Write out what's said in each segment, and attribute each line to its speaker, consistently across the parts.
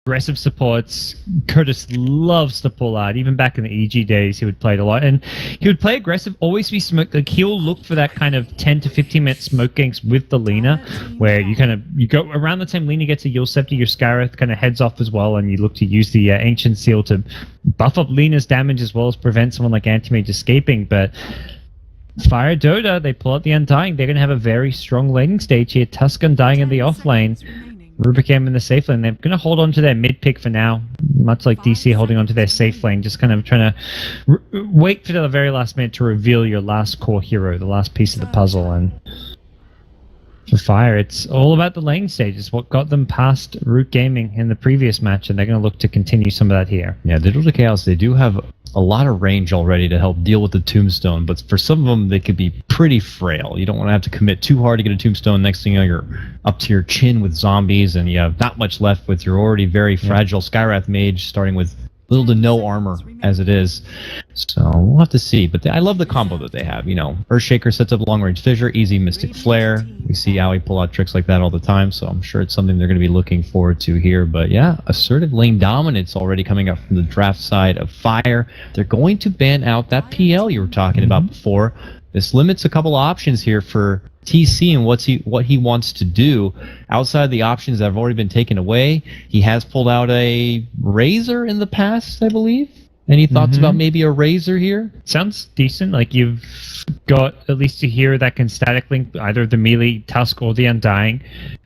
Speaker 1: aggressive supports Curtis loves to pull out. Even back in the EG days, he would play it a lot. And he would play aggressive, always be smoke. Like, he'll look for that kind of 10 to 15-minute smoke ganks with the Lina, where you go around the time Lina gets a Yule Scepter, your Scarith kind of heads off as well, and you look to use the Ancient Seal to buff up Lina's damage as well as prevent someone like Anti-Mage escaping. But FireDota, they pull out the Undying. They're going to have a very strong laning stage here. Tusk Undying in the off lane. Rubik M in the safe lane. They're going to hold on to their mid pick for now, much like DC holding on to their safe lane, just kind of trying to wait for the very last minute to reveal your last core hero, the last piece of the puzzle. And for Fire, it's all about the lane stage. It's what got them past Root Gaming in the previous match, and they're going to look to continue some of that here.
Speaker 2: Yeah, the Dota Chaos, they do have a lot of range already to help deal with the Tombstone, but for some of them, they could be pretty frail. You don't want to have to commit too hard to get a Tombstone. Next thing you know, you're up to your chin with zombies, and you have not much left with your already very fragile Skywrath Mage, starting with little to no armor as it is. So we'll have to see. But I love the combo that they have. You know, Earthshaker sets up long-range fissure, easy Mystic Flare. We see Owie pull out tricks like that all the time, so I'm sure it's something they're going to be looking forward to here. But yeah, assertive lane dominance already coming up from the draft side of Fire. They're going to ban out that PL you were talking about before. This limits a couple options here for TC and what he wants to do outside the options that have already been taken away. He has pulled out a Razor in the past, I believe. Any thoughts about maybe a Razor here?
Speaker 1: Sounds decent. Like, you've got at least a hero that can static link either the melee Tusk or the Undying.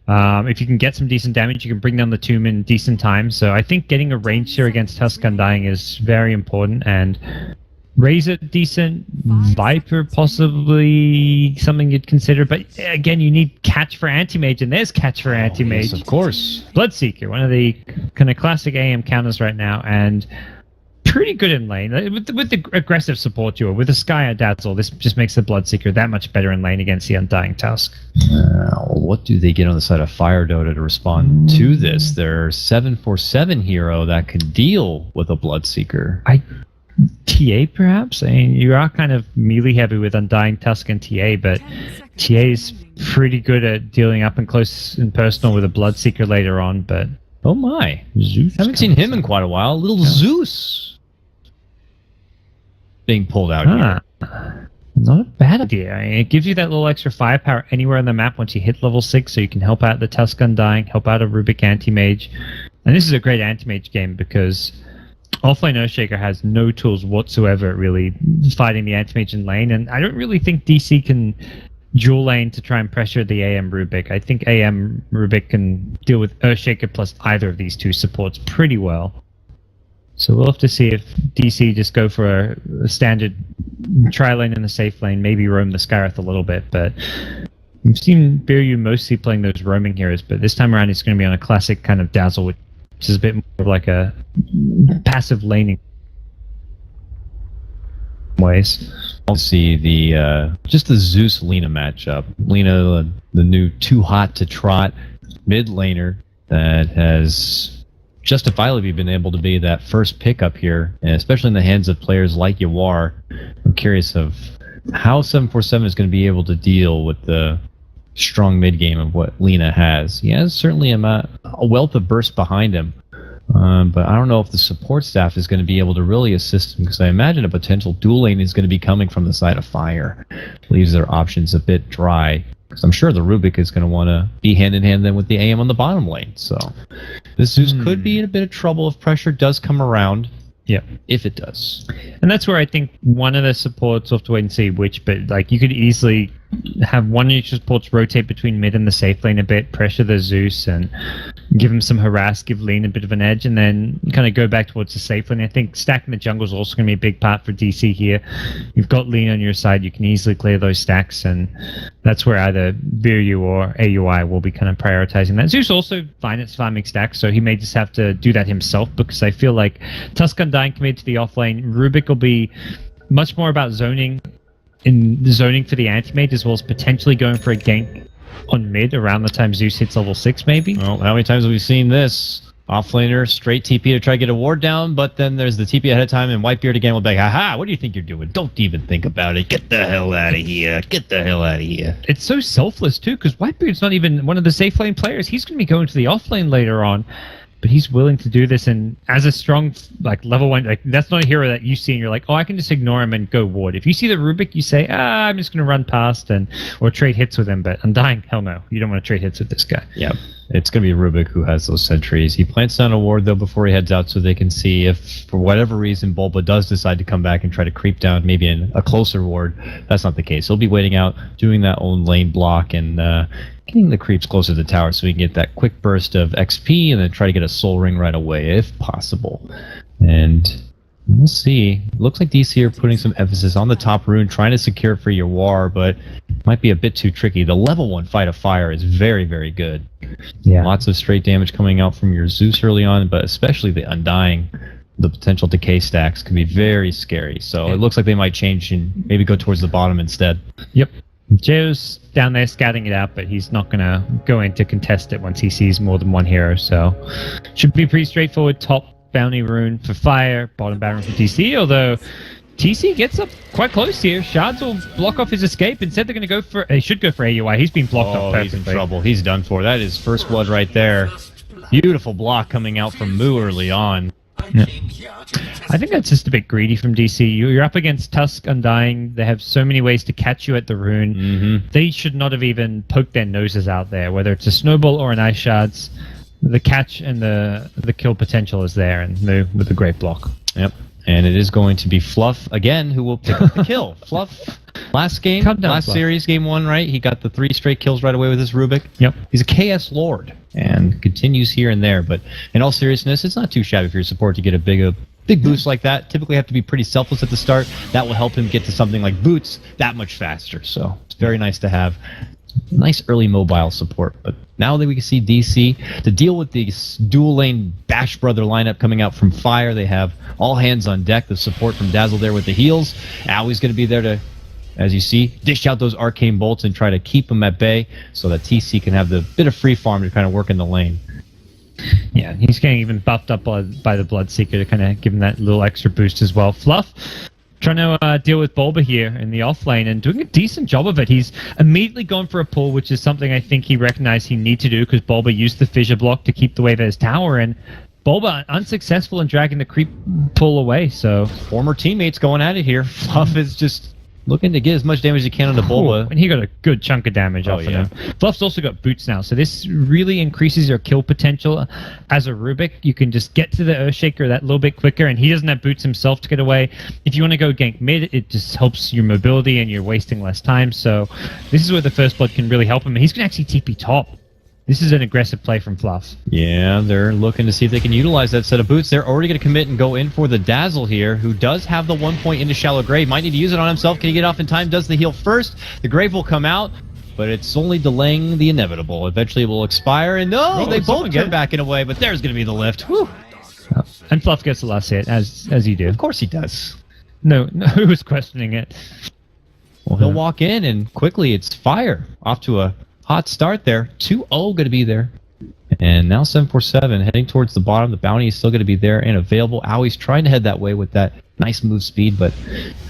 Speaker 1: If you can get some decent damage, you can bring down the Tomb in decent time. So I think getting a range here against Tusk Undying is very important. And Razor, decent. Viper, possibly something you'd consider. But again, you need Catch for Anti-Mage, and there's Catch for Anti-Mage.
Speaker 2: Yes, of course.
Speaker 1: Bloodseeker, one of the kind of classic AM counters right now, and pretty good in lane. With the aggressive support duo, with the Skya Dazzle, this just makes the Bloodseeker that much better in lane against the Undying Tusk.
Speaker 2: What do they get on the side of FireDota to respond to this? Their 747 hero that can deal with a Bloodseeker.
Speaker 1: TA, perhaps? I mean, you are kind of melee heavy with Undying, Tusk, and TA, but TA is pretty good at dealing up and close and personal with a Bloodseeker later on, but
Speaker 2: oh my, Zeus. Haven't seen him in quite a while. Little Zeus being pulled out here.
Speaker 1: Not a bad idea. I mean, it gives you that little extra firepower anywhere on the map once you hit level 6, so you can help out the Tusk Undying, help out a Rubik Anti-Mage. And this is a great Anti-Mage game because offlane Earthshaker has no tools whatsoever at really fighting the Anti-Mage in lane, and I don't really think DC can dual lane to try and pressure the AM Rubik. I think AM Rubik can deal with Earthshaker plus either of these two supports pretty well. So we'll have to see if DC just go for a standard tri-lane in the safe lane, maybe roam the Skywrath a little bit, but we've seen Biryu mostly playing those roaming heroes, but this time around it's going to be on a classic kind of Dazzle, which is a bit more of like a passive laning ways.
Speaker 2: I'll see the just the Zeus Lina matchup. Lina, the new too hot to trot mid laner that has justifiably been able to be that first pickup here, and especially in the hands of players like Yawar. I'm curious of how 747 is going to be able to deal with the strong mid game of what Lina has. He has certainly a wealth of burst behind him, but I don't know if the support staff is going to be able to really assist him, because I imagine a potential dual lane is going to be coming from the side of Fire. Leaves their options a bit dry, because I'm sure the Rubik is going to want to be hand in hand then with the AM on the bottom lane. So this Zeus could be in a bit of trouble if pressure does come around. Yeah, if it does.
Speaker 1: And that's where I think one of the supports, we'll have to wait and see which, but like you could easily have one of your supports rotate between mid and the safe lane a bit, pressure the Zeus and give him some harass, give Lean a bit of an edge, and then kind of go back towards the safe lane. I think stacking the jungle is also going to be a big part for DC here. You've got Lean on your side, you can easily clear those stacks, and that's where either Biryu or AUI will be kind of prioritizing that. Zeus also fine at farming stacks, so he may just have to do that himself, because I feel like Tusk Undying committed to the offlane. Rubik will be much more about zoning for the anti-mage, as well as potentially going for a gank on mid around the time Zeus hits level 6, maybe.
Speaker 2: Well, how many times have we seen this? Offlaner, straight TP to try to get a ward down, but then there's the TP ahead of time, and Whitebeard again will be like, haha, what do you think you're doing? Don't even think about it. Get the hell out of here. Get the hell out of here.
Speaker 1: It's so selfless, too, because Whitebeard's not even one of the safe lane players. He's going to be going to the offlane later on. but he's willing to do this. And as a strong, like, level 1, like, that's not a hero that you see and you're like, oh, I can just ignore him and go ward. If you see the Rubik, you say, I'm just going to run past or trade hits with him. But Undying, hell no. You don't want to trade hits with this guy.
Speaker 2: Yeah. It's going to be Rubik who has those sentries. He plants down a ward, though, before he heads out so they can see if, for whatever reason, Bulba does decide to come back and try to creep down maybe in a closer ward. That's not the case. He'll be waiting out, doing that own lane block, and getting the creeps closer to the tower so we can get that quick burst of XP and then try to get a soul ring right away, if possible. And we'll see. Looks like DC are putting some emphasis on the top rune, trying to secure for your war, but might be a bit too tricky. The level 1 Fight of Fire is very, very good.
Speaker 1: Yeah.
Speaker 2: Lots of straight damage coming out from your Zeus early on, but especially the Undying. The potential decay stacks can be very scary. So it looks like they might change and maybe go towards the bottom instead.
Speaker 1: Yep. Joe's down there scouting it out, but he's not going to go in to contest it once he sees more than one hero. So should be pretty straightforward. Top bounty rune for Fire, bottom bounty rune for TC, although TC gets up quite close here. Shards will block off his escape. Instead, they're going to go for... They should go for AUI. He's been blocked off perfectly.
Speaker 2: He's in trouble. He's done for. That is first blood right there. Beautiful block coming out from Moo early on.
Speaker 1: Yeah. I think that's just a bit greedy from DC. You're up against Tusk, Undying. They have so many ways to catch you at the rune.
Speaker 2: Mm-hmm.
Speaker 1: They should not have even poked their noses out there, whether it's a snowball or an ice shards. The catch and the kill potential is there, and Moo with a great block.
Speaker 2: Yep. And it is going to be Fluff again who will pick up the kill. Fluff, last game, last
Speaker 1: Fluff.
Speaker 2: series, game 1, right? He got the 3 straight kills right away with his Rubik.
Speaker 1: Yep.
Speaker 2: He's a KS Lord and continues here and there. But in all seriousness, it's not too shabby for your support to get a big boost like that. Typically have to be pretty selfless at the start. That will help him get to something like boots that much faster. So it's very nice to have nice early mobile support. But now that we can see DC to deal with the dual lane Bash Brother lineup coming out from Fire, they have all hands on deck. The support from Dazzle there with the heals. Owie's going to be there to, as you see, dish out those arcane bolts and try to keep them at bay so that TC can have the bit of free farm to kind of work in the lane.
Speaker 1: Yeah, he's getting even buffed up by the Bloodseeker to kind of give him that little extra boost as well. Fluff trying to deal with Bulba here in the off lane and doing a decent job of it. He's immediately gone for a pull, which is something I think he recognized he need to do because Bulba used the fissure block to keep the wave at his tower, and Bulba unsuccessful in dragging the creep pull away. So
Speaker 2: former teammates going at it here. Fluff is just looking to get as much damage as he can on the Bulba.
Speaker 1: And he got a good chunk of damage off of him. Fluff's also got boots now, so this really increases your kill potential. As a Rubik, you can just get to the Earthshaker that little bit quicker, and he doesn't have boots himself to get away. If you want to go gank mid, it just helps your mobility and you're wasting less time. So this is where the First Blood can really help him. And he's going to actually TP top. This is an aggressive play from Fluff.
Speaker 2: Yeah, they're looking to see if they can utilize that set of boots. They're already going to commit and go in for the Dazzle here, who does have the 1 point into Shallow Grave. Might need to use it on himself. Can he get off in time? Does the heal first. The Grave will come out, but it's only delaying the inevitable. Eventually it will expire, and no, they both get back in a way, but there's going to be the lift. Whew.
Speaker 1: And Fluff gets the last hit, as you do.
Speaker 2: Of course he does.
Speaker 1: No, who was questioning it?
Speaker 2: Well, he'll walk in, and quickly it's Fire. Off to a hot start there. 2-0 going to be there. And now 747 heading towards the bottom. The bounty is still going to be there and available. Owie's trying to head that way with that nice move speed, but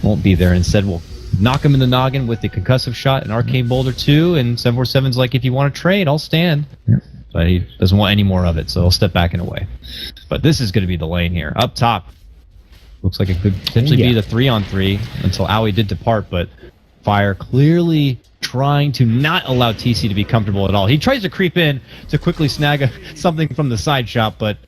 Speaker 2: won't be there. Instead, we'll knock him in the noggin with the concussive shot and arcane boulder 2. And 747's like, if you want to trade, I'll stand. But he doesn't want any more of it, so he'll step back and away. But this is going to be the lane here. Up top, looks like it could potentially be the 3-on-3 until Owie did depart, but Fire clearly trying to not allow TC to be comfortable at all. He tries to creep in to quickly snag something from the side shop, but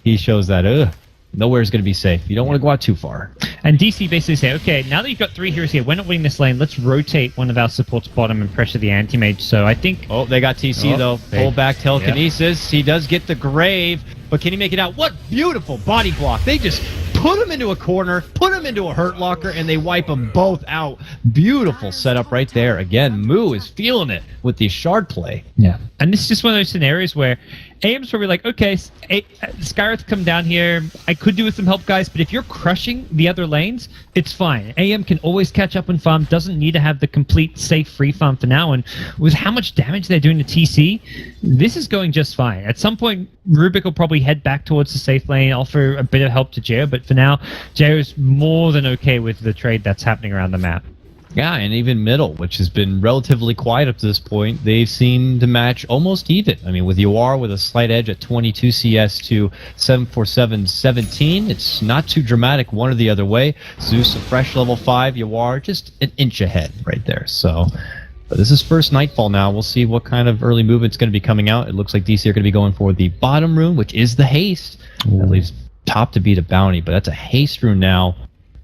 Speaker 2: he shows that nowhere is going to be safe. You don't want to go out too far.
Speaker 1: And DC basically say, okay, now that you've got 3 heroes here, we're not winning this lane. Let's rotate one of our supports bottom and pressure the anti-mage. So I think...
Speaker 2: Oh, they got TC though. Pull back telekinesis. He does get the Grave, but can he make it out? What beautiful body block. They just put him into a corner, put him into a hurt locker, and they wipe them both out. Beautiful setup right there. Again, Moo is feeling it with the shard play.
Speaker 1: Yeah. And this is just one of those scenarios where AM's probably like, okay, Skyreth come down here. I could do with some help, guys, but if you're crushing the other lanes, it's fine. AM can always catch up and farm, doesn't need to have the complete safe free farm for now, and with how much damage they're doing to TC, this is going just fine. At some point, Rubik will probably head back towards the safe lane, offer a bit of help to Jao, but for now, Jao is more than okay with the trade that's happening around the map.
Speaker 2: Yeah, and even middle, which has been relatively quiet up to this point, they've seemed to match almost even. I mean, with Yawar with a slight edge at 22 CS to 747 17, it's not too dramatic one or the other way. Zeus a fresh level 5, Yawar just an inch ahead right there. So, but this is first Nightfall now. We'll see what kind of early movement's going to be coming out. It looks like DC are going to be going for the bottom rune, which is the haste. That leaves top to beat a bounty, but that's a haste rune now.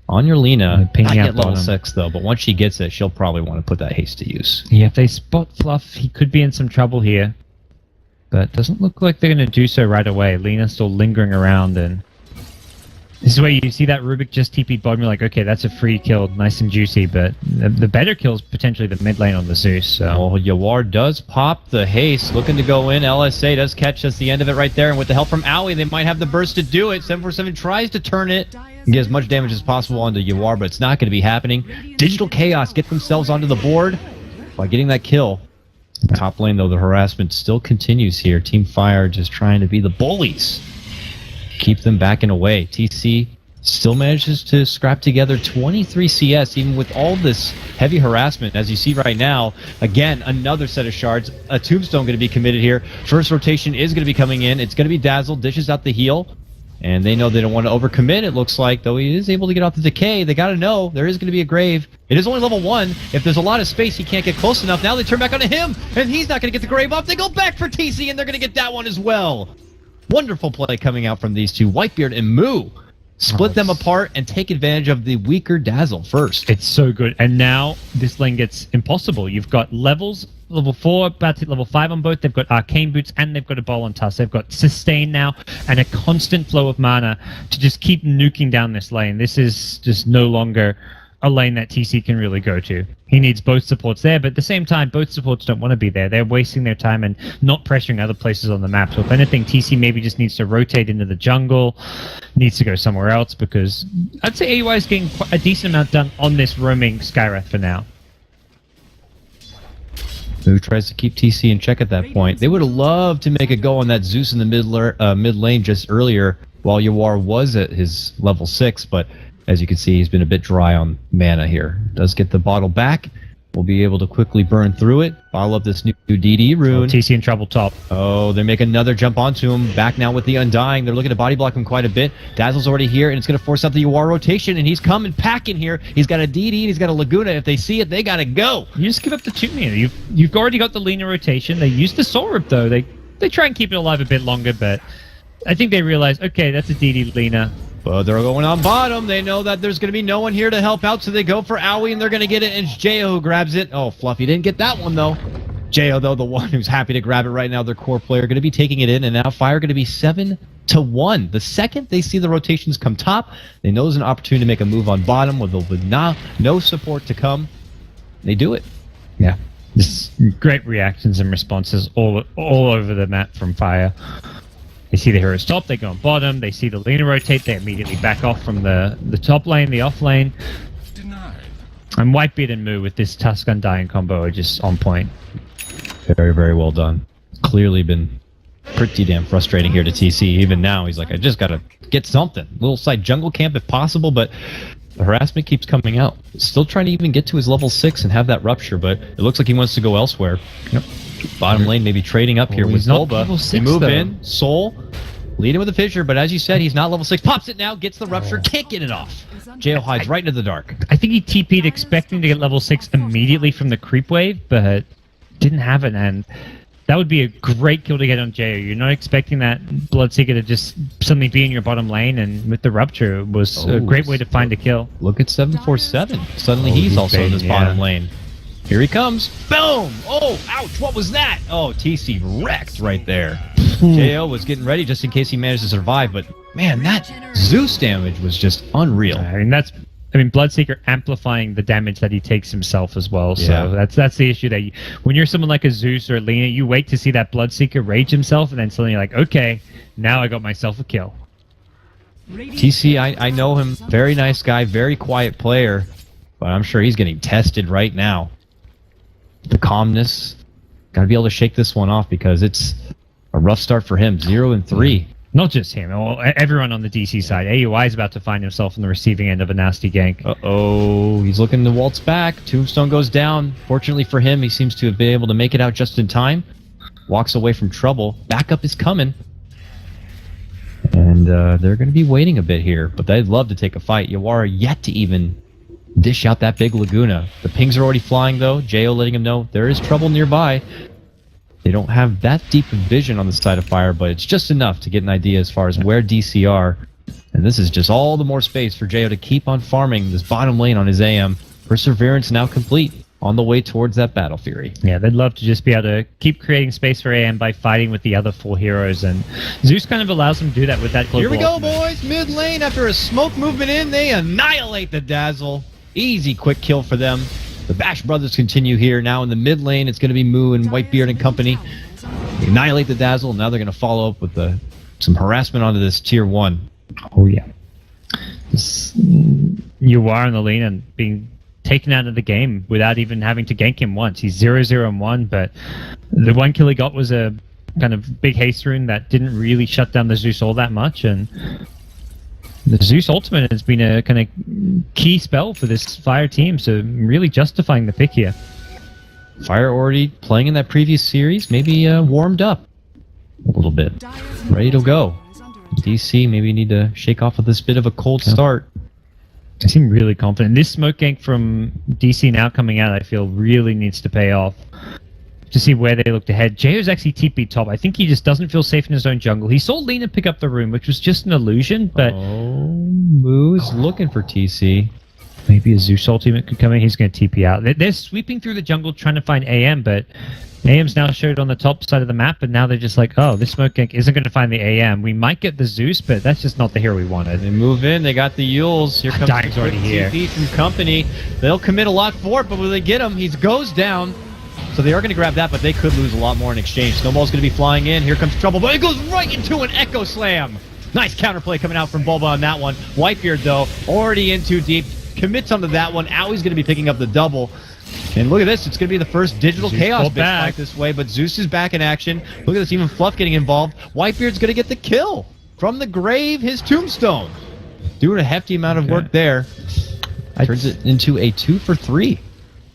Speaker 2: On your Lina, not yet level 6 though, but once she gets it, she'll probably want to put that haste to use.
Speaker 1: Yeah, if they spot Fluff, he could be in some trouble here. But doesn't look like they're going to do so right away. Lina's still lingering around, and this is where you see that Rubik just TP'd bottom. You're like, okay, that's a free kill, nice and juicy, but the better kill is potentially the mid lane on the Zeus. So.
Speaker 2: Well, Yawar does pop the haste, looking to go in. LSA does catch us the end of it right there, and with the help from Owie, they might have the burst to do it. 747 tries to turn it. Get as much damage as possible onto Yawar, but it's not going to be happening. Digital Chaos get themselves onto the board by getting that kill. Top lane, though, the harassment still continues here. Team Fire just trying to be the bullies. Keep them backing away. TC still manages to scrap together 23 CS, even with all this heavy harassment. As you see right now, again, another set of shards. A tombstone going to be committed here. First rotation is going to be coming in. It's going to be Dazzle, dishes out the heal. And they know they don't want to overcommit, it looks like, though he is able to get off the decay. They got to know there is going to be a grave. It is only level 1. If there's a lot of space, he can't get close enough. Now they turn back onto him, and he's not going to get the grave off. They go back for TC, and they're going to get that one as well. Wonderful play coming out from these two. Whitebeard and Moo split them apart and take advantage of the weaker Dazzle first.
Speaker 1: It's so good. And now this lane gets impossible. You've got levels, level 4, about to hit level 5 on both. They've got Arcane Boots and they've got a Bowl on Tusk. They've got Sustain now and a constant flow of mana to just keep nuking down this lane. This is just no longer a lane that TC can really go to. He needs both supports there, but at the same time, both supports don't want to be there. They're wasting their time and not pressuring other places on the map. So if anything, TC maybe just needs to rotate into the jungle, needs to go somewhere else, because I'd say AUI is getting quite a decent amount done on this roaming Skywrath for now.
Speaker 2: Who tries to keep TC in check at that point. They would have loved to make a go on that Zeus in the mid lane just earlier while Yawar was at his level 6, but as you can see, he's been a bit dry on mana here. Does get the bottle back. We'll be able to quickly burn through it. Follow up this new DD rune.
Speaker 1: Oh, TC in trouble top.
Speaker 2: Oh, they make another jump onto him. Back now with the Undying. They're looking to body block him quite a bit. Dazzle's already here, and it's going to force out the Yawar rotation, and he's coming packing here. He's got a DD, and he's got a Laguna. If they see it, they got to go.
Speaker 1: You just give up the 2 mana. You've already got the Lina rotation. They use the Soul Rip, though. They try and keep it alive a bit longer, but I think they realize, okay, that's a DD Lina.
Speaker 2: But they're going on bottom. They know that there's going to be no one here to help out, so they go for Owie, and they're going to get it, and it's J.O. who grabs it. Oh, Fluffy didn't get that one, though. J.O., though, the one who's happy to grab it right now, their core player, going to be taking it in, and now Fire going to be 7-1. The second they see the rotations come top, they know there's an opportunity to make a move on bottom with no support to come. They do it.
Speaker 1: Yeah. This great reactions and responses all over the map from Fire. They see the heroes top, they go on bottom, they see the Lina rotate, they immediately back off from the top lane, the off lane. Denied. And Whitebeard and Moo with this Tusk Undying combo are just on point.
Speaker 2: Very, very well done. Clearly been pretty damn frustrating here to TC. Even now, he's like, I just gotta get something. Little side jungle camp if possible, but the harassment keeps coming out. Still trying to even get to his level 6 and have that rupture, but it looks like he wants to go elsewhere. Yep. Bottom lane maybe trading up here with Zolba. They move in. Soul leading with a fissure, but as you said, he's not level 6. Pops it now, gets the rupture, can't get it off. J.O. hides right into the dark.
Speaker 1: I think he TP'd expecting to get level 6 immediately from the creep wave, but didn't have it, and that would be a great kill to get on J.O. You're not expecting that Bloodseeker to just suddenly be in your bottom lane, and with the rupture, it was a great way to find a kill.
Speaker 2: Look at 747. Suddenly he's also in this bottom lane. Here he comes. Boom! Oh, ouch, what was that? Oh, TC wrecked right there. J.O. was getting ready just in case he managed to survive, but man, that Zeus damage was just unreal.
Speaker 1: I mean, Bloodseeker amplifying the damage that he takes himself as well. So that's the issue, that when you're someone like a Zeus or a Lina, you wait to see that Bloodseeker rage himself, and then suddenly you're like, okay, now I got myself a kill.
Speaker 2: TC, I know him. Very nice guy, very quiet player, but I'm sure he's getting tested right now. The calmness, got to be able to shake this one off because it's a rough start for him. 0-3.
Speaker 1: Not just him, everyone on the DC side. AUI is about to find himself on the receiving end of a nasty gank.
Speaker 2: Uh-oh, he's looking to waltz back. Tombstone goes down. Fortunately for him, he seems to have been able to make it out just in time. Walks away from trouble. Backup is coming. And they're going to be waiting a bit here, but they'd love to take a fight. Yawara yet to even dish out that big Laguna. The pings are already flying, though. Jo letting him know there is trouble nearby. They don't have that deep of vision on the side of Fire, but it's just enough to get an idea as far as where DC are. And this is just all the more space for Jo to keep on farming this bottom lane on his AM. Perseverance now complete, on the way towards that Battle Fury.
Speaker 1: Yeah, they'd love to just be able to keep creating space for AM by fighting with the other 4 heroes, and Zeus kind of allows them to do that with that global.
Speaker 2: Here we go, boys! Mid lane, after a smoke movement in, they annihilate the Dazzle. Easy quick kill for them. The Bash Brothers continue here. Now in the mid lane, it's going to be Moo and Whitebeard and company. They annihilate the Dazzle. Now they're going to follow up with some harassment onto this tier 1.
Speaker 1: Oh, yeah. You are in the lane and being taken out of the game without even having to gank him once. He's 0-0-1, but the one kill he got was a kind of big haste rune that didn't really shut down the Zeus all that much, and the Zeus ultimate has been a kind of key spell for this Fire team, so really justifying the pick here.
Speaker 2: Fire already playing in that previous series, maybe warmed up a little bit, ready to go. DC maybe need to shake off with this bit of a cold start.
Speaker 1: They seem really confident. This smoke gank from DC now coming out, I feel, really needs to pay off to see where they look to head. Jayo's actually TP top. I think he just doesn't feel safe in his own jungle. He saw Lina pick up the rune, which was just an illusion, but...
Speaker 2: Oh, Moo's looking for TC.
Speaker 1: Maybe a Zeus ultimate could come in. He's going to TP out. They're sweeping through the jungle trying to find AM, but AM's now showed on the top side of the map, and now they're just like, oh, this smoke gank isn't going to find the AM. We might get the Zeus, but that's just not the hero we wanted.
Speaker 2: They move in. They got the Yules. Here comes
Speaker 1: Dying's already here.
Speaker 2: TP from company. They'll commit a lot for it, but when they get him, he goes down. So they are going to grab that, but they could lose a lot more in exchange. Snowball's going to be flying in. Here comes trouble, but it goes right into an Echo Slam. Nice counterplay coming out from Bulba on that one. Whitebeard, though, already in too deep. Commits onto that one. Aui's going to be picking up the double. And look at this. It's going to be the first digital
Speaker 1: Zeus
Speaker 2: chaos bit
Speaker 1: back
Speaker 2: fight this way, but Zeus is back in action. Look at this. Even Fluff getting involved. Whitebeard's going to get the kill. From the grave, his tombstone. Doing a hefty amount of work there. Turns it into a 2 for 3.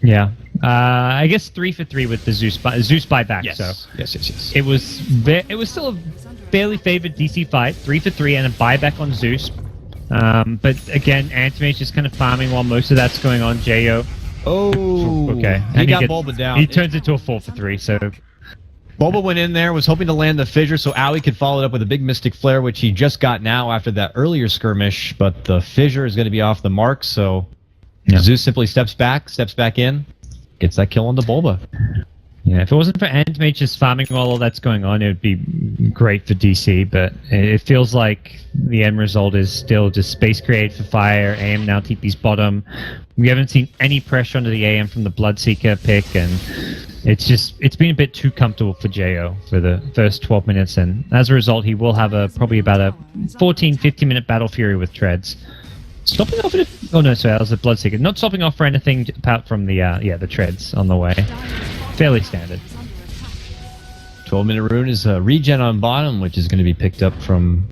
Speaker 1: Yeah. I guess 3 for 3 with the Zeus buyback.
Speaker 2: Yes.
Speaker 1: So
Speaker 2: Yes.
Speaker 1: it was still a fairly favored DC fight, 3 for 3, and a buyback on Zeus. But again, Antimate's just kind of farming while most of that's going on. Jo.
Speaker 2: Oh,
Speaker 1: okay.
Speaker 2: He got Bulba down.
Speaker 1: He turns it to a 4 for 3. So
Speaker 2: Bulba went in there, was hoping to land the fissure, so Aui could follow it up with a big Mystic Flare, which he just got now after that earlier skirmish. But the fissure is going to be off the mark, so Zeus simply steps back in, gets that kill on the Bulba.
Speaker 1: Yeah, if it wasn't for Antimate just farming while all that's going on, it would be great for DC, but it feels like the end result is still just space created for Fire. AM now TP's bottom. We haven't seen any pressure under the AM from the Bloodseeker pick, and it's been a bit too comfortable for Jo for the first 12 minutes, and as a result, he will have probably about a 14-15 minute Battle Fury with Treads. Stopping off at oh no, sorry, that was the Bloodseeker. Not stopping off for anything apart from the Treads on the way. Fairly standard.
Speaker 2: 12-minute rune is a regen on bottom, which is going to be picked up from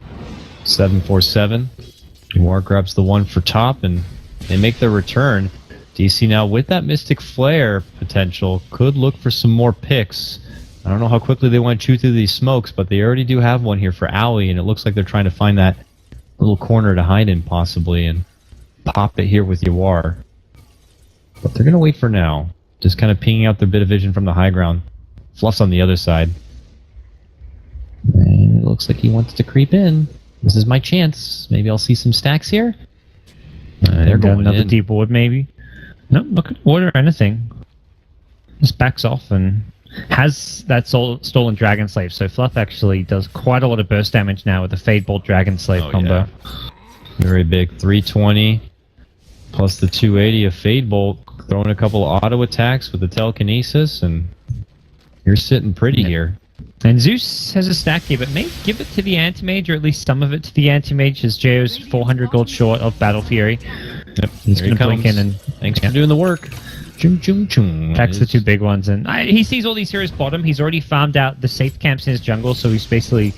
Speaker 2: 747. War grabs the one for top, and they make their return. DC now with that Mystic Flare potential could look for some more picks. I don't know how quickly they want to chew through these smokes, but they already do have one here for Aui, and it looks like they're trying to find that little corner to hide in possibly and pop it here with Yawar. But they're going to wait for now. Just kind of pinging out their bit of vision from the high ground. Fluff's on the other side. And it looks like he wants to creep in. This is my chance. Maybe I'll see some stacks here. They're going
Speaker 1: another
Speaker 2: in.
Speaker 1: deep ward maybe. No, not going to order anything. Just backs off and has that stolen Dragon Slave. So Fluff actually does quite a lot of burst damage now with the Fade Bolt Dragon Slave combo.
Speaker 2: Yeah. Very big. 320 plus the 280 of Fade Bolt. Throwing a couple of auto attacks with the telekinesis, and you're sitting pretty here.
Speaker 1: And Zeus has a stack here, but may give it to the Anti-Mage, or at least some of it to the Anti-Mage, as Jo's 400 gold short of Battle Fury.
Speaker 2: Yep,
Speaker 1: he's going to blink in and...
Speaker 2: Thanks for doing the work.
Speaker 1: Packs the two big ones, and he sees all these heroes bottom. He's already farmed out the safe camps in his jungle, so he's basically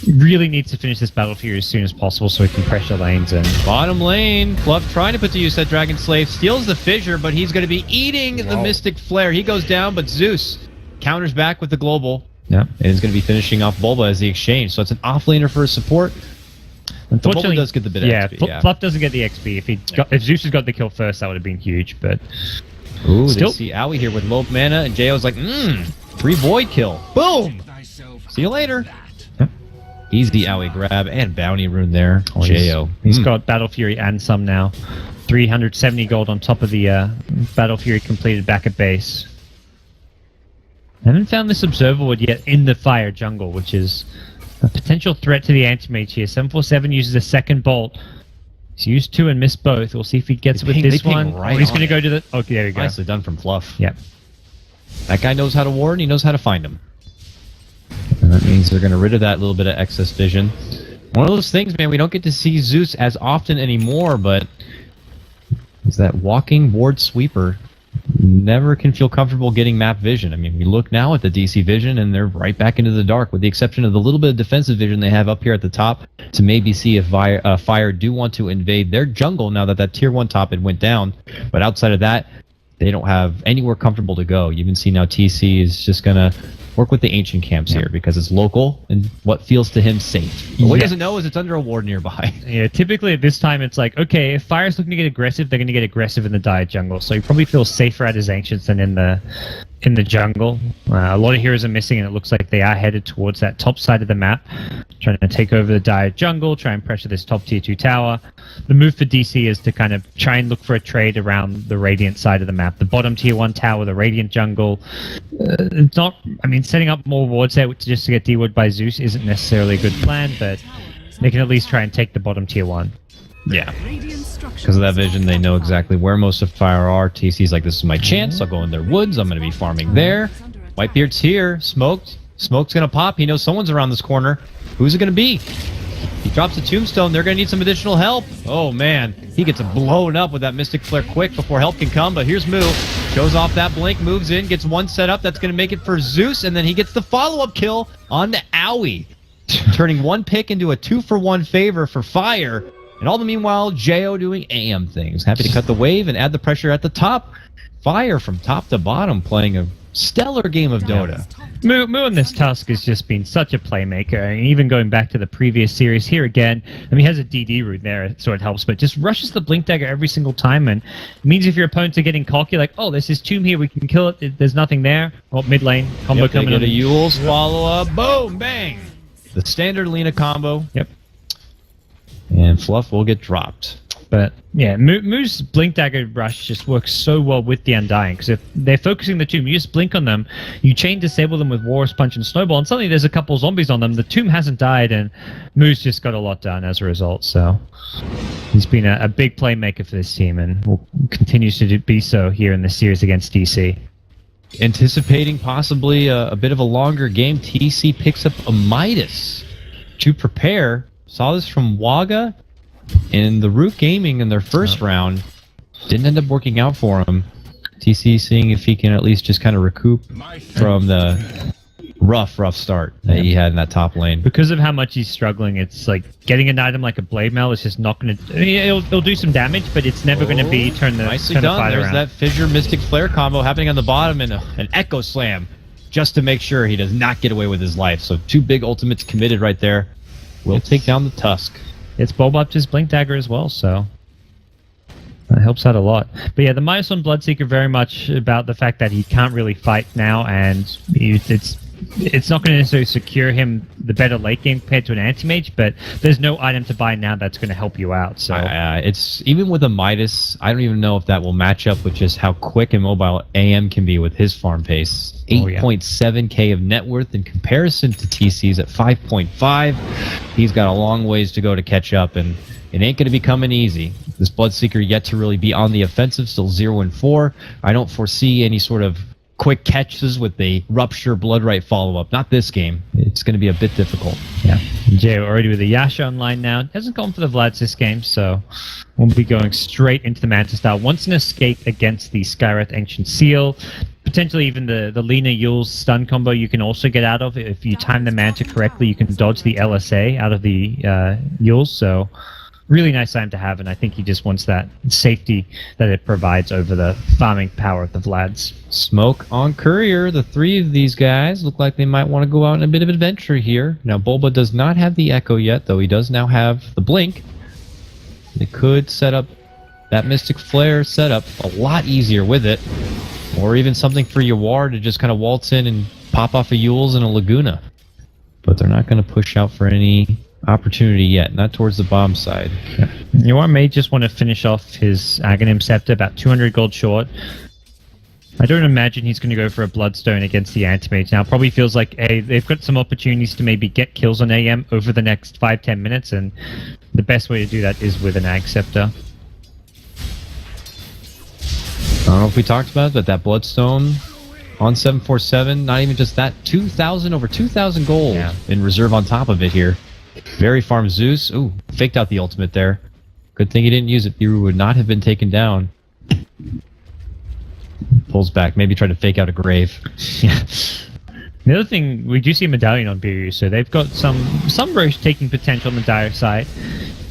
Speaker 1: really needs to finish this battlefield as soon as possible so he can pressure lanes and...
Speaker 2: Bottom lane, Fluff trying to put to use that Dragon Slave, steals the fissure, but he's going to be eating the Mystic Flare. He goes down, but Zeus counters back with the global. Yeah, and he's going to be finishing off Bulba as the exchange. So it's an off-laner for his support. Unfortunately, Bulba does get the bit of XP.
Speaker 1: Fluff doesn't get the XP. If Zeus had got the kill first, that would have been huge, but...
Speaker 2: Ooh, still... they see Owie here with low mana, and J.O.'s like, free Void kill. Boom! See you later. Easy Owie grab and bounty rune there. J.O.
Speaker 1: He's got Battle Fury and some now. 370 gold on top of the Battle Fury completed back at base. I haven't found this Observer Wood yet in the Fire jungle, which is a potential threat to the Anti-Mage here. 747 uses a second bolt. He's used 2 and missed both. We'll see if he gets it with this one. Right, he's going to go to the... Okay, there we go.
Speaker 2: Nicely done from Fluff.
Speaker 1: Yep.
Speaker 2: That guy knows how to ward and he knows how to find him. And that means they're going to rid of that little bit of excess vision. One of those things, man, we don't get to see Zeus as often anymore, but is that walking ward sweeper. Never can feel comfortable getting map vision. I mean, we look now at the DC vision and they're right back into the dark, with the exception of the little bit of defensive vision they have up here at the top to maybe see if Fire do want to invade their jungle now that tier 1 top had went down. But outside of that, they don't have anywhere comfortable to go. You can see now TC is just going to work with the ancient camps here because it's local and what feels to him safe. But what he doesn't know is it's under a ward nearby.
Speaker 1: Yeah, typically at this time it's like, okay, if Fire's looking to get aggressive, they're going to get aggressive in the Dire jungle. So he probably feels safer at his ancients than in the jungle. A lot of heroes are missing, and it looks like they are headed towards that top side of the map, trying to take over the Dire jungle, try and pressure this top tier 2 tower. The move for DC is to kind of try and look for a trade around the Radiant side of the map. The bottom tier 1 tower, the Radiant jungle. It's not, I mean, setting up more wards there just to get D-ward by Zeus isn't necessarily a good plan, but they can at least try and take the bottom tier 1.
Speaker 2: Yeah. Because of that vision, they know exactly where most of Fire are. TC's like, this is my chance. I'll go in their woods. I'm going to be farming there. Whitebeard's here. Smoked. Smoke's going to pop. He knows someone's around this corner. Who's it going to be? He drops a tombstone. They're going to need some additional help. Oh, man. He gets blown up with that Mystic Flare quick before help can come. But here's Moo. Shows off that blink. Moves in. Gets one set up. That's going to make it for Zeus. And then he gets the follow-up kill on the Owie. Turning one pick into a 2-for-1 favor for Fire. And all the meanwhile, J.O. doing AM things. Happy to cut the wave and add the pressure at the top. Fire from top to bottom playing a stellar game of Dota.
Speaker 1: Moo in this Tusk has just been such a playmaker. And even going back to the previous series here again, I mean, he has a DD route there, so it helps, but just rushes the Blink Dagger every single time. And it means if your opponents are getting cocky, like, oh, there's his tomb here, we can kill it. There's nothing there. Oh, mid lane, combo coming in.
Speaker 2: They get a Yule's follow-up. Boom, bang. The standard Lina combo.
Speaker 1: Yep.
Speaker 2: And Fluff will get dropped.
Speaker 1: But yeah, Moo's Blink Dagger rush just works so well with the Undying, because if they're focusing the tomb, you just blink on them, you chain disable them with Walrus Punch and Snowball, and suddenly there's a couple zombies on them. The tomb hasn't died, and Moo's just got a lot done as a result. So he's been a big playmaker for this team, and continues to be so here in this series against DC.
Speaker 2: Anticipating possibly a bit of a longer game, TC picks up a Midas to prepare. Saw this from Waga in the Root Gaming in their first round. Didn't end up working out for him. TC seeing if he can at least just kind of recoup from the rough start that he had in that top lane.
Speaker 1: Because of how much he's struggling, it's like getting an item like a Blade Mail is just not going to... I mean, it'll do some damage, but it's never going to be turn the
Speaker 2: nicely done. There's
Speaker 1: around.
Speaker 2: That Fissure Mystic Flare combo happening on the bottom, and an Echo Slam just to make sure he does not get away with his life. So 2 big ultimates committed right there. Will take down the Tusk.
Speaker 1: It's bulb up his Blink Dagger as well, so that helps out a lot. But yeah, the minus on Bloodseeker very much about the fact that he can't really fight now, and it's not going to necessarily secure him the better late game compared to an Anti-Mage, but there's no item to buy now that's going to help you out. So
Speaker 2: it's even with a Midas, I don't even know if that will match up with just how quick and mobile AM can be with his farm pace. 8.7k of net worth in comparison to TC's at 5.5. He's got a long ways to go to catch up, and it ain't going to be coming easy. This Bloodseeker yet to really be on the offensive, still 0-4. I don't foresee any sort of quick catches with the Rupture Bloodright follow-up. Not this game. It's going to be a bit difficult.
Speaker 1: Yeah. Jay already with the Yasha online now. Hasn't gone for the Vlads this game, so we'll be going straight into the Manta Star. Wants an escape against the Skywrath Ancient Seal. Potentially even the Lina Yule's stun combo you can also get out of. If you time the Manta correctly, you can dodge the LSA out of the Yules, so really nice item to have, and I think he just wants that safety that it provides over the farming power of the Vlads.
Speaker 2: Smoke on Courier. The three of these guys look like they might want to go out on a bit of adventure here. Now, Bulba does not have the Echo yet, though he does now have the Blink. They could set up that Mystic Flare setup a lot easier with it. Or even something for Yawar to just kind of waltz in and pop off a Yules and a Laguna. But they're not going to push out for any opportunity yet, not towards the bomb side.
Speaker 1: Yeah. Yawar may just want to finish off his Aghanim Scepter, about 200 gold short. I don't imagine he's going to go for a Bloodstone against the Anti-Mage now. Probably feels like they've got some opportunities to maybe get kills on AM over the next 5-10 minutes, and the best way to do that is with an Ag Scepter.
Speaker 2: I don't know if we talked about it, but that Bloodstone on 747, not even just that, 2,000, over 2,000 gold in reserve on top of it here. Very farm Zeus. Ooh, faked out the ultimate there. Good thing he didn't use it. Biru would not have been taken down. Pulls back, maybe try to fake out a grave.
Speaker 1: Yeah. The other thing, we do see a Medallion on Biru, so they've got some Roche taking potential on the dire side.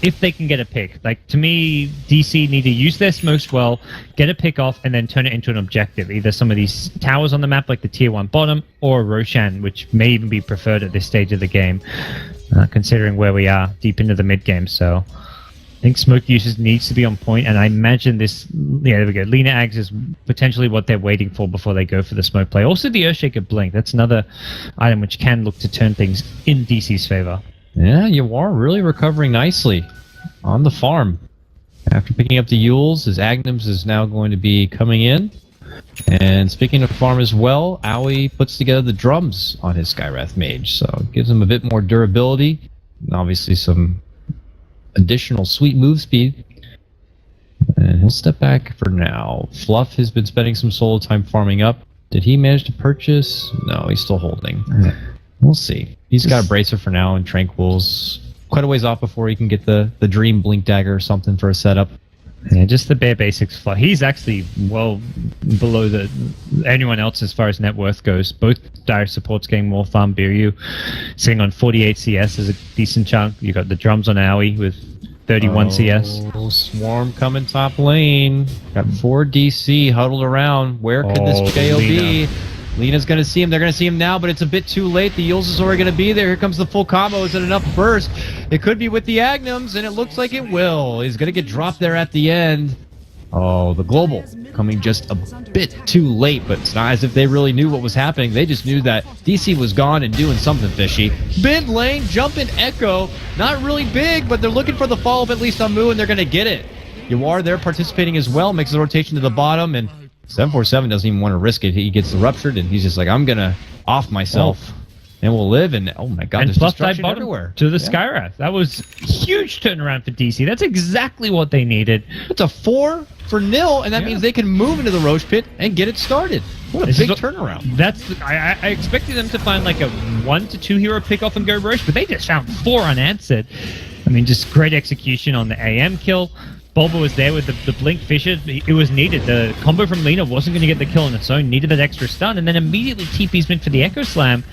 Speaker 1: If they can get a pick. Like, to me, DC need to use their smokes well, get a pick off, and then turn it into an objective. Either some of these towers on the map, like the tier 1 bottom, or Roshan, which may even be preferred at this stage of the game, considering where we are deep into the mid-game. So I think smoke usage needs to be on point, and I imagine this, yeah, there we go. Lina Ags is potentially what they're waiting for before they go for the smoke play. Also the Earthshaker Blink, that's another item which can look to turn things in DC's favor.
Speaker 2: Yeah, you are really recovering nicely on the farm. After picking up the Yules, his Agnums is now going to be coming in. And speaking of farm as well, Aoi puts together the drums on his Skywrath Mage, so it gives him a bit more durability, and obviously some additional sweet move speed. And he'll step back for now. Fluff has been spending some solo time farming up. Did he manage to purchase? No, he's still holding. We'll see. He's got a Bracer for now, and Tranquil's quite a ways off before he can get the Dream Blink Dagger or something for a setup.
Speaker 1: Yeah, just the bare basics. He's actually well below anyone else as far as net worth goes. Both dire supports getting more farm. Biryu sitting on 48 CS is a decent chunk. You got the drums on Aoi with 31 CS.
Speaker 2: Swarm coming top lane. Got 4 DC huddled around. Where could this KO be? Lina's going to see him. They're going to see him now, but it's a bit too late. The Yules is already going to be there. Here comes the full combo. Is it enough burst? It could be with the Agnums, and it looks like it will. He's going to get dropped there at the end. Oh, the Global coming just a bit too late, but it's not as if they really knew what was happening. They just knew that DC was gone and doing something fishy. Mid lane, jumping Echo. Not really big, but they're looking for the follow-up at least on Mu, and they're going to get it. Yawar there participating as well, makes the rotation to the bottom, and 747 doesn't even want to risk it. He gets the ruptured, and he's just like, I'm going to off myself, and we'll live. And oh my god, there's destruction everywhere.
Speaker 1: To the Skywrath. That was huge turnaround for DC. That's exactly what they needed.
Speaker 2: It's a 4-0, and that means they can move into the Roche Pit and get it started. What a big turnaround.
Speaker 1: I expected them to find like a 1 to 2 hero pick off and go Roche, but they just found 4 unanswered. I mean, just great execution on the AM kill. Bulba was there with the Blink Fisher. It was needed. The combo from Lina wasn't going to get the kill on its own. Needed that extra stun, and then immediately TP's meant for the Echo Slam.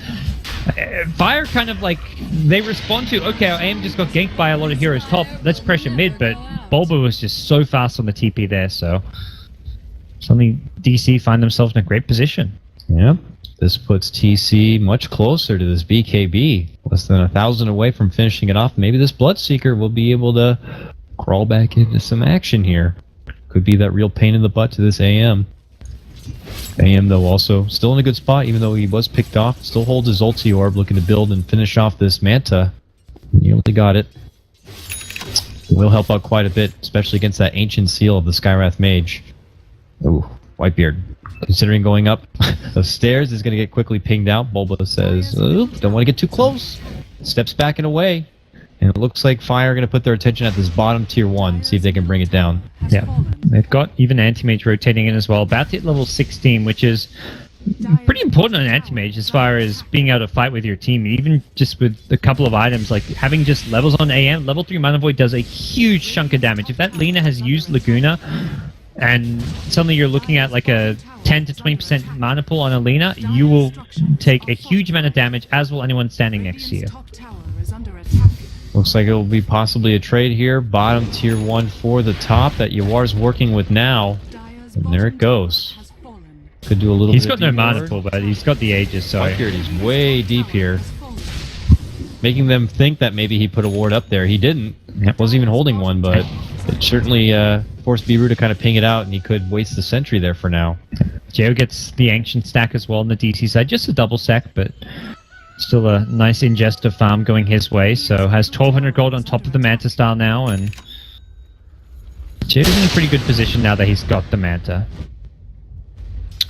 Speaker 1: Fire kind of like, they respond to, okay, our aim just got ganked by a lot of heroes top. Let's pressure mid, but Bulba was just so fast on the TP there, so suddenly DC find themselves in a great position.
Speaker 2: Yep. This puts TC much closer to this BKB. Less than 1,000 away from finishing it off. Maybe this Bloodseeker will be able to crawl back into some action here. Could be that real pain in the butt to this AM. AM, though, also still in a good spot, even though he was picked off. Still holds his ulti orb, looking to build and finish off this Manta. Nearly got it. Will help out quite a bit, especially against that ancient seal of the Skywrath Mage. Ooh, Whitebeard. Considering going up the stairs is going to get quickly pinged out. Bulba says, don't want to get too close. Steps back and away. And it looks like Fire are going to put their attention at this bottom tier 1, see if they can bring it down.
Speaker 1: Yeah, they've got even Anti-Mage rotating in as well. About to hit level 16, which is pretty important on Anti-Mage as far as being able to fight with your team, even just with a couple of items, like having just levels on AM. Level 3 Mana Void does a huge chunk of damage. If that Lina has used Laguna, and suddenly you're looking at like a 10 to 20% mana pool on a Lina, you will take a huge amount of damage, as will anyone standing next to you.
Speaker 2: Looks like it will be possibly a trade here. Bottom tier 1 for the top that Yawar's working with now. And there it goes. Could do a little
Speaker 1: He's
Speaker 2: bit
Speaker 1: got no
Speaker 2: of
Speaker 1: mana
Speaker 2: ward.
Speaker 1: pool, but he's got the Aegis, so...
Speaker 2: Whitebeard, he's way deep here. Making them think that maybe he put a ward up there. He didn't. Wasn't even holding one, but it certainly forced Biru to kind of ping it out, and he could waste the sentry there for now.
Speaker 1: Geo gets the Ancient stack as well on the DC side. Just a double stack, but still a nice ingester farm going his way. So has 1,200 gold on top of the Manta style now, and Geo's in a pretty good position now that he's got the Manta.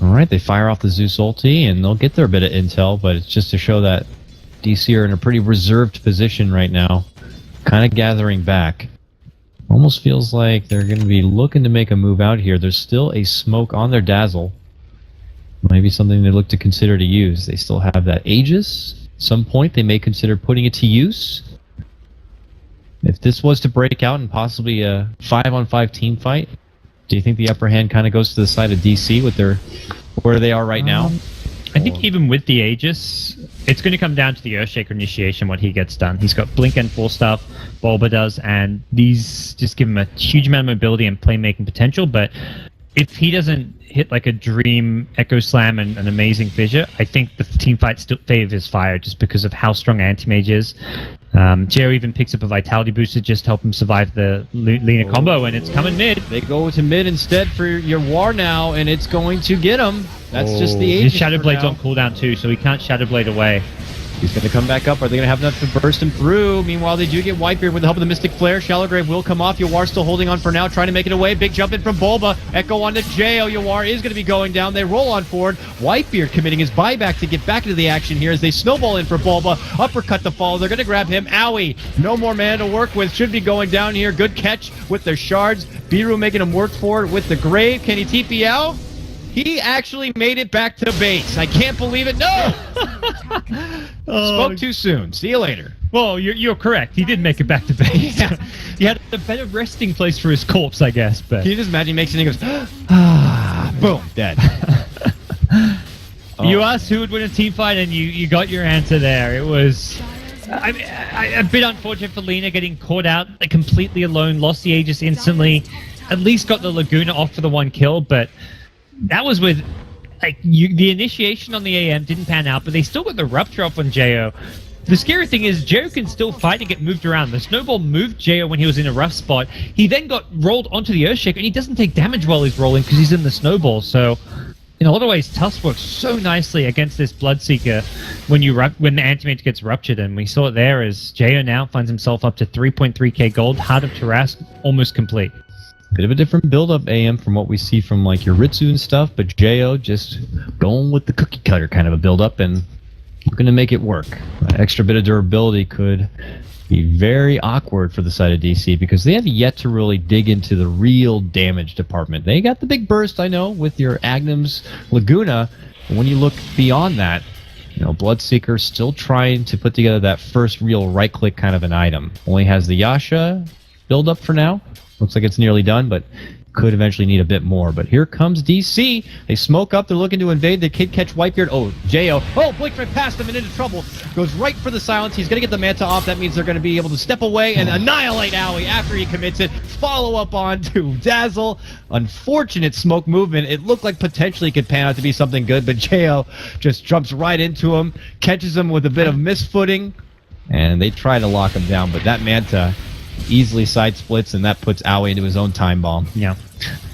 Speaker 2: Alright, they fire off the Zeus ulti, and they'll get their bit of intel, but it's just to show that DC are in a pretty reserved position right now. Kind of gathering back. Almost feels like they're going to be looking to make a move out here. There's still a smoke on their Dazzle. Maybe something they look to consider to use. They still have that Aegis. At some point, they may consider putting it to use. If this was to break out and possibly a 5-on-5 team fight, do you think the upper hand kind of goes to the side of DC with their where they are right now?
Speaker 1: I think even with the Aegis, it's going to come down to the Earthshaker initiation, what he gets done. He's got Blink and 4 stuff, Bulba does, and these just give him a huge amount of mobility and playmaking potential, but if he doesn't hit like a Dream, Echo Slam, and an amazing Fissure, I think the team fight still favors Fire just because of how strong Anti-Mage is. Geo even picks up a Vitality Booster just to help him survive the Lina combo, and it's coming mid.
Speaker 2: They go to mid instead for your War now, and it's going to get him. That's just the Aegis.
Speaker 1: His Shadow Blade's on cooldown too, so he can't Shadow Blade away.
Speaker 2: He's going to come back up. Are they going to have enough to burst him through? Meanwhile, they do get Whitebeard with the help of the Mystic Flare. Shallow Grave will come off. Yawar still holding on for now, trying to make it away. Big jump in from Bulba. Echo onto J.O. Yawar is going to be going down. They roll on forward. Whitebeard committing his buyback to get back into the action here as they snowball in for Bulba. Uppercut the fall. They're going to grab him. Owie. No more man to work with. Should be going down here. Good catch with the shards. Biru making him work for it with the Grave. Can he TP out? He actually made it back to base. I can't believe it. No! Spoke too soon. See you later.
Speaker 1: Well, you're correct. He did make it back to base. He had a better resting place for his corpse, I guess. But
Speaker 2: can you just imagine he makes it and he goes, ah, boom, dead.
Speaker 1: You asked who would win a team fight, and you got your answer there. It was a bit unfortunate for Lina getting caught out completely alone, lost the Aegis instantly, at least got the Laguna off for the 1 kill, but that was with, the initiation on the AM didn't pan out, but they still got the Rupture off on Jo. The scary thing is, Jo can still fight and get moved around. The Snowball moved Jo when he was in a rough spot. He then got rolled onto the Earthshaker, and he doesn't take damage while he's rolling because he's in the Snowball. So, in a lot of ways, Tusk works so nicely against this Bloodseeker when the Anti-Mage gets ruptured, and we saw it there as Jo now finds himself up to 3.3k gold, Heart of Tarrasque almost complete.
Speaker 2: Bit of a different build-up AM from what we see from like your Ritsu and stuff, but Jo just going with the cookie cutter kind of a build-up, and we're going to make it work. An extra bit of durability could be very awkward for the side of DC because they have yet to really dig into the real damage department. They got the big burst, I know, with your Agnum's Laguna, but when you look beyond that, Bloodseeker still trying to put together that first real right-click kind of an item. Only has the Yasha build-up for now. Looks like it's nearly done, but could eventually need a bit more. But here comes DC. They smoke up. They're looking to invade. They kid catch Whitebeard. Oh, Jo. Oh, blinked right past them and into trouble. Goes right for the silence. He's going to get the Manta off. That means they're going to be able to step away and annihilate Owie after he commits it. Follow up on to Dazzle. Unfortunate smoke movement. It looked like potentially could pan out to be something good, but Jo just jumps right into him, catches him with a bit of misfooting, and they try to lock him down, but that Manta easily side splits, and that puts Owie into his own time bomb.
Speaker 1: Yeah.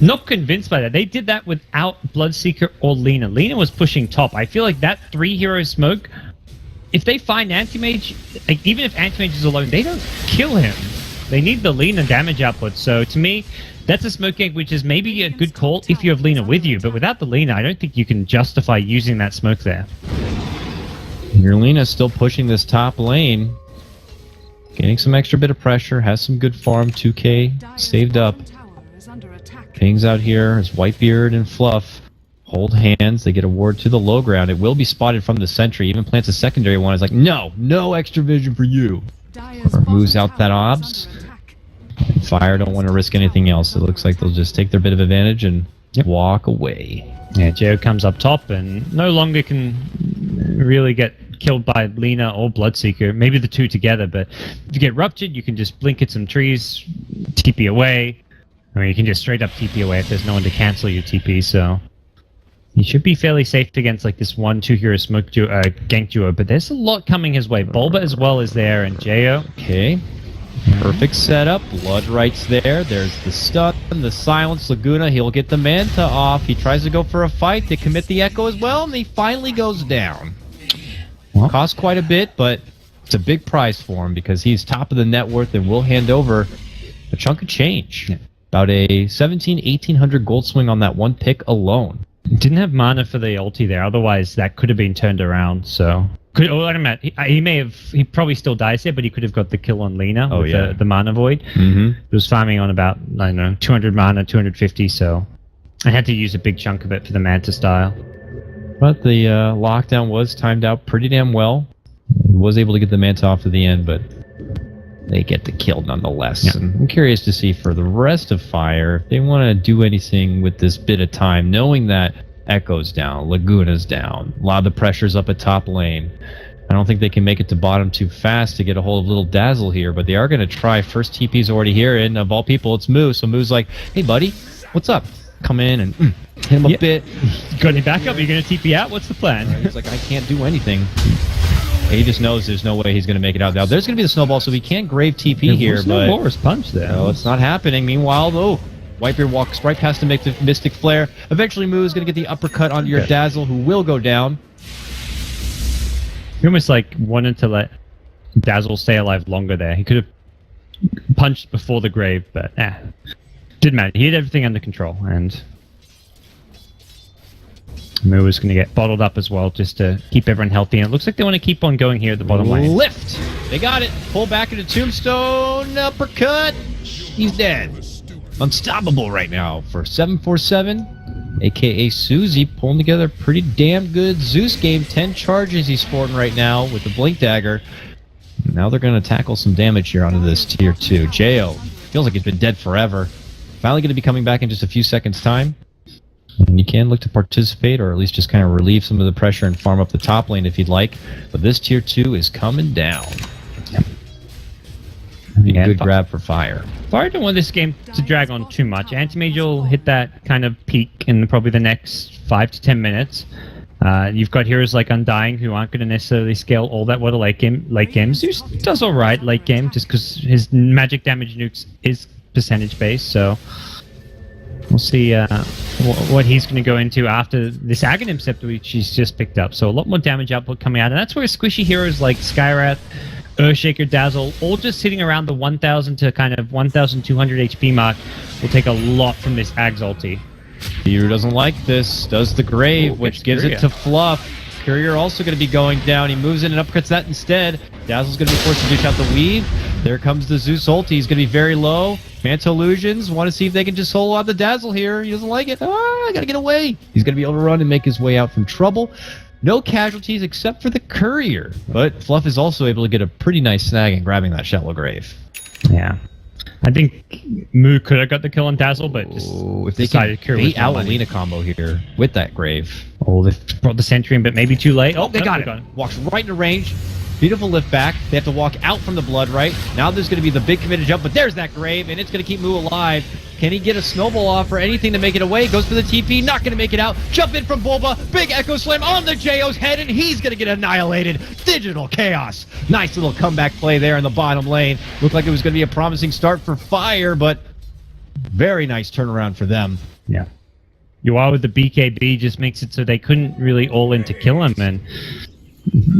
Speaker 1: Not convinced by that. They did that without Bloodseeker or Lina. Lina was pushing top. I feel like that 3-hero smoke, if they find Anti-Mage, even if Anti-Mage is alone, they don't kill him. They need the Lina damage output. So to me, that's a smoke egg, which is maybe a good call if you have Lina with you. But without the Lina, I don't think you can justify using that smoke there.
Speaker 2: Your Lina's still pushing this top lane. Getting some extra bit of pressure, has some good farm, 2k saved up. Pings out here as Whitebeard and Fluff hold hands. They get a ward to the low ground. It will be spotted from the sentry. Even plants a secondary one. It's like, no extra vision for you. Or moves out that obs. And Fire don't want to risk anything else. It looks like they'll just take their bit of advantage and walk away.
Speaker 1: Yeah, Jo comes up top and no longer can really get killed by Lina or Bloodseeker. Maybe the two together, but if you get ruptured, you can just blink at some trees, TP away. I mean, you can just straight up TP away if there's no one to cancel your TP, so he should be fairly safe against like this 1-2 hero smoke duo, gank duo, but there's a lot coming his way. Bulba as well is there, and Jo.
Speaker 2: Okay. Perfect setup. Blood Right's there. There's the stun, the silence. Laguna, he'll get the Manta off. He tries to go for a fight. They commit the Echo as well, and he finally goes down. Well, costs quite a bit, but it's a big prize for him because he's top of the net worth and will hand over a chunk of change. About a 1,800 gold swing on that one pick alone.
Speaker 1: Didn't have mana for the ulti there, otherwise that could have been turned around, so... He probably still dies there, but he could have got the kill on Lina with the mana void. He was farming on about, I don't know, 200 mana, 250, so I had to use a big chunk of it for the Manta style.
Speaker 2: But the lockdown was timed out pretty damn well. He was able to get the Manta off at the end, but they get the kill nonetheless. Yeah. And I'm curious to see for the rest of Fire if they want to do anything with this bit of time, knowing that Echo's down, Laguna's down, a lot of the pressure's up at top lane. I don't think they can make it to bottom too fast to get a hold of little Dazzle here, but they are going to try. First TP's already here, and of all people, it's Moo. So Moo's like, hey, buddy, what's up? Come in and hit him a bit.
Speaker 1: Got any backup? Are you going to TP out? What's the plan?
Speaker 2: He's like, I can't do anything. He just knows there's no way he's going to make it out. Now, there's going to be the snowball, so we can't grave TP here.
Speaker 1: There's
Speaker 2: but
Speaker 1: no Loris punch there.
Speaker 2: No, it's not happening. Meanwhile, though, Whitebeard walks right past him, make the Mystic Flare. Eventually, Moo is going to get the uppercut onto your Dazzle, who will go down.
Speaker 1: He almost like wanted to let Dazzle stay alive longer there. He could have punched before the grave, but didn't matter. He had everything under control, and Moo is going to get bottled up as well, just to keep everyone healthy. And it looks like they want to keep on going here at the bottom lane.
Speaker 2: Lift! They got it. Pull back into Tombstone. Uppercut. He's dead. Unstoppable right now for 747, aka Susie, pulling together a pretty damn good Zeus game. 10 charges he's sporting right now with the Blink Dagger. Now they're going to tackle some damage here onto this tier 2. Jo feels like he's been dead forever. Finally going to be coming back in just a few seconds' time. And you can look to participate, or at least just kind of relieve some of the pressure and farm up the top lane if you'd like. But this tier 2 is coming down. Be a good grab for Fire.
Speaker 1: Fire don't want this game to drag on too much. Anti-Mage will hit that kind of peak in probably the next 5 to 10 minutes. You've got heroes like Undying who aren't going to necessarily scale all that well to late game. Zeus does alright late game just because his magic damage nukes is percentage based, so we'll see what he's going to go into after this Aghanim Scepter which he's just picked up. So a lot more damage output coming out, and that's where squishy heroes like Skywrath, Earthshaker, Dazzle, all just sitting around the 1,000 to kind of 1,200 HP mark will take a lot from this Ag's ulti.
Speaker 2: Hero doesn't like this, does the Grave, which gives it to Fluff. Courier also going to be going down. He moves in and uppercuts that instead. Dazzle's going to be forced to dish out the weave. There comes the Zeus ulti. He's going to be very low. Manta Illusions want to see if they can just solo out the Dazzle here. He doesn't like it. I got to get away. He's going to be overrun and make his way out from trouble. No casualties except for the Courier. But Fluff is also able to get a pretty nice snag in grabbing that Shallow Grave.
Speaker 1: Yeah. I think Moo could have got the kill on Dazzle, but just
Speaker 2: if they can bait out a Lina combo here with that Grave.
Speaker 1: Oh, they've brought the Sentry in, but maybe too late.
Speaker 2: Oh, they got it. Walks right into range. Beautiful lift back. They have to walk out from the Blood Right. Now there's going to be the big committed jump, but there's that Grave, and it's going to keep Moo alive. Can he get a snowball off or anything to make it away? Goes for the TP, not going to make it out. Jump in from Bulba, big Echo Slam on the JO's head, and he's going to get annihilated. Digital Chaos. Nice little comeback play there in the bottom lane. Looked like it was going to be a promising start for Fire, but very nice turnaround for them.
Speaker 1: Yeah. You are with the BKB just makes it so they couldn't really all in to kill him, and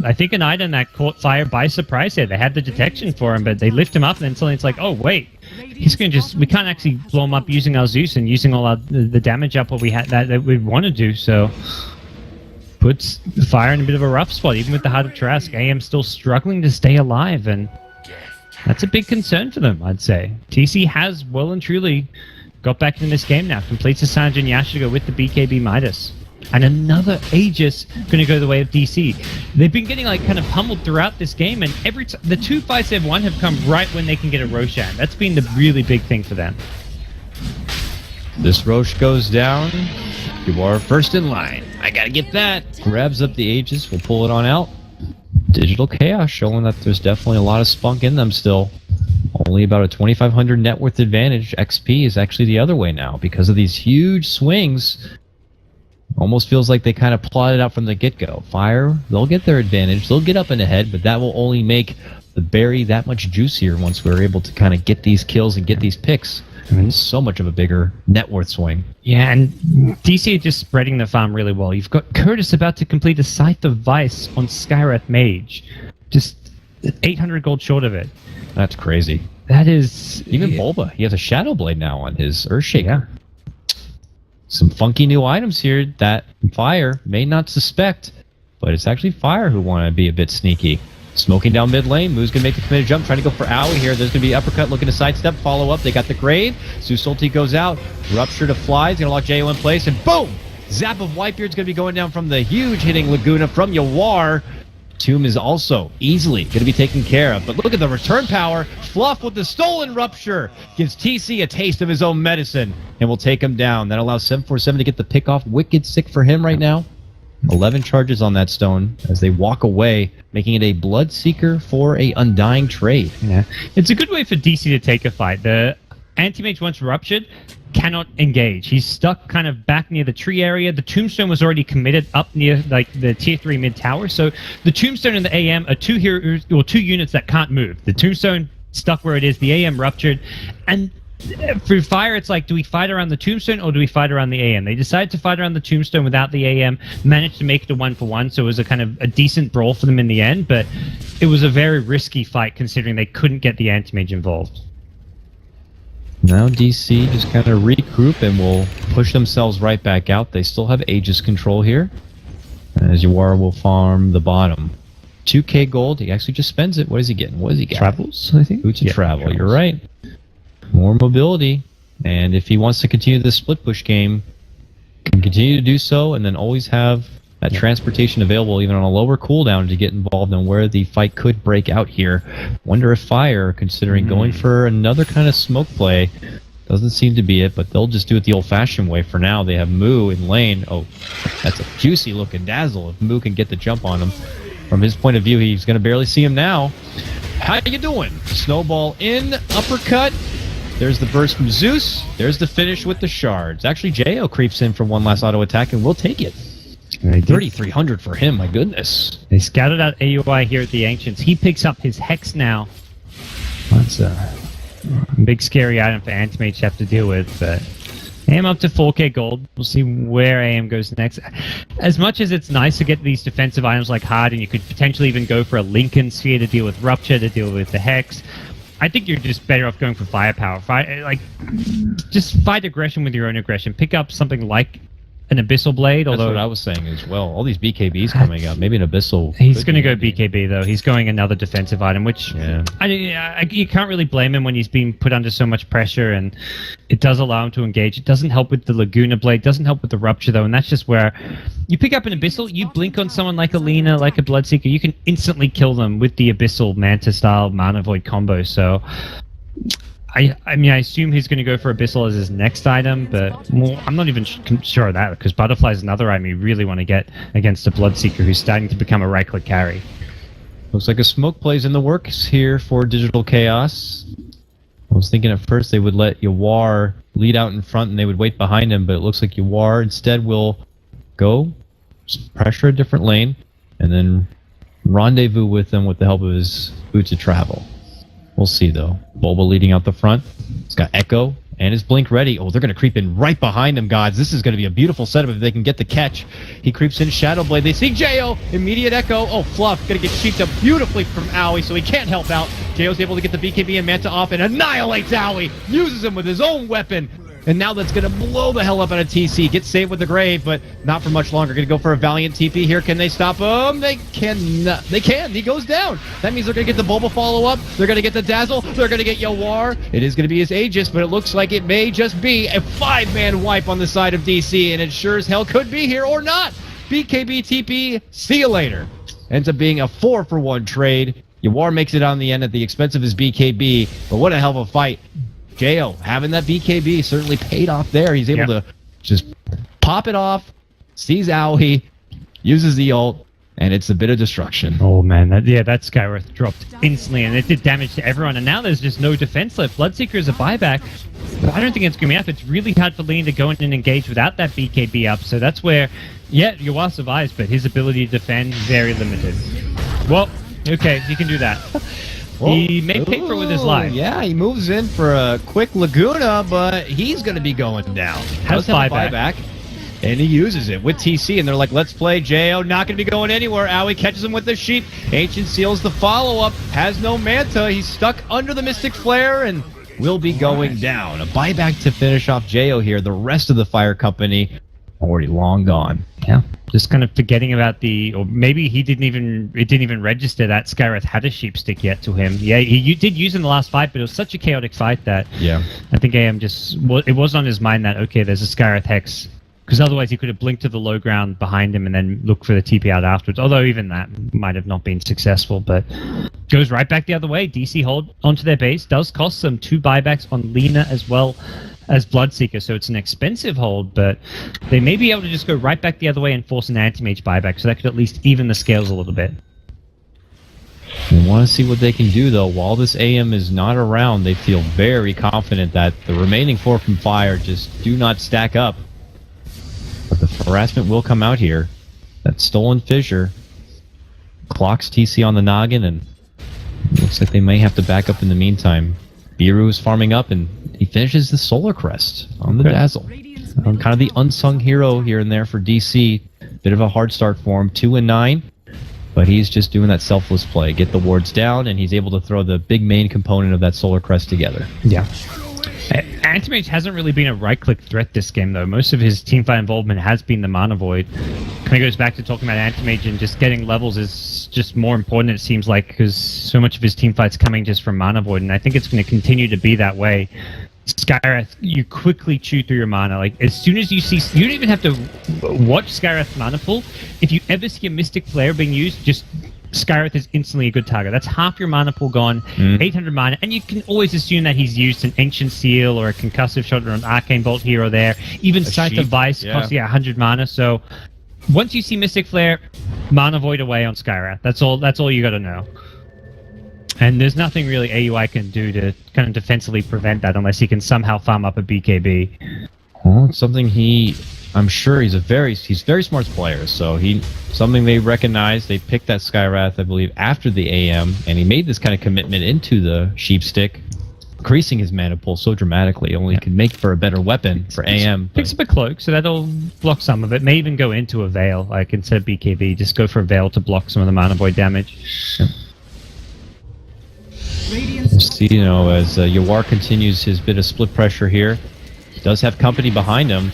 Speaker 1: I think an item that caught Fire by surprise here. They had the detection for him, but they lift him up, and then suddenly it's like, oh wait, he's gonna we can't actually blow him up using our Zeus and using all the damage up what we had that we want to do. So puts Fire in a bit of a rough spot, even with the Heart of Trask. AM still struggling to stay alive, and that's a big concern for them, I'd say. TC has well and truly got back into this game now. Completes the Sanjin Yashigo with the BKB Midas. And another Aegis going to go the way of DC. They've been getting like kind of pummeled throughout this game, and the 2 fights they've won have come right when they can get a Roshan. That's been the really big thing for them.
Speaker 2: This Roche goes down. You are first in line. I gotta get that. Grabs up the Aegis. We'll pull it on out. Digital Chaos showing that there's definitely a lot of spunk in them still. Only about a 2,500 net worth advantage. XP is actually the other way now because of these huge swings. Almost feels like they kind of plotted out from the get-go. Fire, they'll get their advantage. They'll get up and ahead, but that will only make the berry that much juicier once we're able to kind of get these kills and get these picks. I mean, it's so much of a bigger net worth swing.
Speaker 1: Yeah, and DC are just spreading the farm really well. You've got Curtis about to complete a Scythe of Vice on Skywrath Mage. Just 800 gold short of it.
Speaker 2: That's crazy.
Speaker 1: That is...
Speaker 2: Even Bulba, he has a Shadow Blade now on his Earthshaker. Yeah. Some funky new items here that Fire may not suspect, but it's actually Fire who want to be a bit sneaky. Smoking down mid lane, Moo's going to make the committed jump, trying to go for Owie here. There's going to be uppercut, looking to sidestep, follow up. They got the grave. Susulti goes out, Rupture to fly, he's going to lock JO in place, and boom! Zap of Whitebeard's going to be going down from the huge hitting Laguna from Yawar. Tomb is also easily going to be taken care of, but look at the return power. Fluff with the stolen Rupture gives TC a taste of his own medicine, and will take him down. That allows 747 to get the pick off. Wicked sick for him right now. 11 charges on that stone as they walk away, making it a Bloodseeker for a Undying trade.
Speaker 1: Yeah, it's a good way for DC to take a fight. The anti-mage, once ruptured, cannot engage. He's stuck kind of back near the tree area. The Tombstone was already committed up near like the tier 3 mid tower. So the Tombstone and the AM are two units that can't move. The Tombstone stuck where it is, the AM ruptured, and for Fire, it's like, do we fight around the Tombstone or do we fight around the AM? They decided to fight around the Tombstone without the AM, managed to make it a 1-for-1, so it was a kind of a decent brawl for them in the end, but it was a very risky fight considering they couldn't get the anti-mage involved.
Speaker 2: Now DC just kind of regroup and will push themselves right back out. They still have Aegis control here, as Yawara will farm the bottom. 2k gold, he actually just spends it. What is he getting? What is he getting?
Speaker 1: Travels, I think?
Speaker 2: Boots of travel, travels. You're right. More mobility, and if he wants to continue this split push game, can continue to do so, and then always have that transportation available even on a lower cooldown to get involved in where the fight could break out here. Wonder if Fire, considering going for another kind of smoke play, doesn't seem to be it, but they'll just do it the old-fashioned way for now. They have Moo in lane. Oh, that's a juicy looking dazzle if Moo can get the jump on him. From his point of view, he's going to barely see him now. How you doing? Snowball in, uppercut. There's the burst from Zeus. There's the finish with the shards. Actually, Jo creeps in for one last auto attack, and we'll take it. 3,300 for him, my goodness.
Speaker 1: They scouted out AUI here at the Ancients. He picks up his Hex now. That's a big scary item for Anti-Mage to have to deal with, but AM up to 4k gold. We'll see where AM goes next. As much as it's nice to get these defensive items like Hard, and you could potentially even go for a Lincoln Sphere to deal with Rupture, to deal with the Hex, I think you're just better off going for firepower. Just fight aggression with your own aggression. Pick up something like an Abyssal Blade.
Speaker 2: That's
Speaker 1: although
Speaker 2: what I was saying as well. All these BKBs coming up. Maybe an Abyssal.
Speaker 1: He's going to go BKB, though. He's going another defensive item, which you can't really blame him when he's being put under so much pressure, and it does allow him to engage. It doesn't help with the Laguna Blade, doesn't help with the Rupture, though, and that's just where you pick up an Abyssal, you blink on someone like Alina, like a Bloodseeker, you can instantly kill them with the Abyssal Manta-style Mana Void combo, so I mean, I assume he's going to go for Abyssal as his next item, but I'm not even sure of that, because Butterfly is another item you really want to get against a Bloodseeker who's starting to become a right-click carry.
Speaker 2: Looks like a smoke plays in the works here for Digital Chaos. I was thinking at first they would let Yawar lead out in front and they would wait behind him, but it looks like Yawar instead will go, pressure a different lane, and then rendezvous with them with the help of his Boots of Travel. We'll see, though. Bulba leading out the front. He's got Echo and his Blink ready. Oh, they're going to creep in right behind him, gods. This is going to be a beautiful setup if they can get the catch. He creeps in Shadow Blade. They see Jo. Immediate Echo. Oh, Fluff going to get cheeked up beautifully from Owie, so he can't help out. JO's able to get the BKB and Manta off and annihilates Owie. Uses him with his own weapon. And now that's going to blow the hell up out of TC. Gets saved with the Grave, but not for much longer. Going to go for a Valiant TP here. Can they stop him? They cannot. They can. He goes down. That means they're going to get the Bulba follow-up. They're going to get the Dazzle. They're going to get Yawar. It is going to be his Aegis, but it looks like it may just be a 5-man wipe on the side of DC, and it sure as hell could be here or not. BKB TP, see you later. Ends up being a 4-for-1 trade. Yawar makes it on the end at the expense of his BKB, but what a hell of a fight. Jo having that BKB certainly paid off there. He's able to just pop it off, sees Aoi, uses the ult, and it's a bit of destruction.
Speaker 1: Oh man, that Skywrath dropped instantly, and it did damage to everyone, and now there's just no defense left. Bloodseeker is a buyback, but I don't think it's going to be enough. It's really hard for Lean to go in and engage without that BKB up, so that's where, Yawar survives, but his ability to defend, very limited. Well, okay, he can do that. He may pay for it with his life.
Speaker 2: Yeah, he moves in for a quick Laguna, but he's going to be going down.
Speaker 1: Has buyback.
Speaker 2: And he uses it with TC, and they're like, let's play. Jo not going to be going anywhere. Aoi catches him with the sheep. Ancient seals the follow-up. Has no Manta. He's stuck under the Mystic Flare and will be going down. A buyback to finish off Jo here. The rest of the Fire Company already long gone.
Speaker 1: Yeah, just kind of forgetting about or maybe it didn't even register that Skywrath had a sheep stick yet to him. Yeah, he did use in the last fight, but it was such a chaotic fight that I think AM it was on his mind that, okay, there's a Skywrath Hex, because otherwise he could have blinked to the low ground behind him and then looked for the TP out afterwards, although even that might have not been successful, but goes right back the other way. DC hold onto their base, does cost them 2 buybacks on Lina as well as Bloodseeker, so it's an expensive hold, but they may be able to just go right back the other way and force an anti-mage buyback, so that could at least even the scales a little bit.
Speaker 2: We want to see what they can do, though. While this AM is not around, they feel very confident that the remaining 4 from Fire just do not stack up. But the harassment will come out here. That stolen fissure clocks TC on the noggin, and looks like they may have to back up in the meantime. Biru is farming up, and he finishes the Solar Crest on the Dazzle. Kind of the unsung hero here and there for DC. Bit of a hard start for him, 2-9. But he's just doing that selfless play. Get the wards down, and he's able to throw the big main component of that Solar Crest together.
Speaker 1: Yeah. Anti-Mage hasn't really been a right-click threat this game, though. Most of his teamfight involvement has been the Mana Void. Kind of goes back to talking about Anti-Mage, and just getting levels is just more important, it seems like, because so much of his teamfight's coming just from Mana Void, and I think it's going to continue to be that way. Skywrath, you quickly chew through your mana. Like, as soon as you see... You don't even have to watch Skywrath mana pool. If you ever see a Mystic Flare being used, just... Skywrath is instantly a good target. That's half your mana pool gone, 800 mana, and you can always assume that he's used an Ancient Seal or a Concussive Shot or an Arcane Bolt here or there. Even Scythe of Vice costs 100 mana, so once you see Mystic Flare, Mana Void away on Skywrath. That's all you gotta know. And there's nothing really AUI can do to kind of defensively prevent that unless he can somehow farm up a BKB.
Speaker 2: Well, it's something I'm sure he's a very smart player, so something they recognize. They picked that Skywrath, I believe, after the AM, and he made this kind of commitment into the Sheep Stick, increasing his mana pool so dramatically. Only can make for a better weapon for AM.
Speaker 1: Picks up a cloak, so that'll block some of it. May even go into a Veil, like instead of BKB, just go for a Veil to block some of the Mana Void damage.
Speaker 2: Yeah. We'll see, as Yawar continues his bit of split pressure here. He does have company behind him.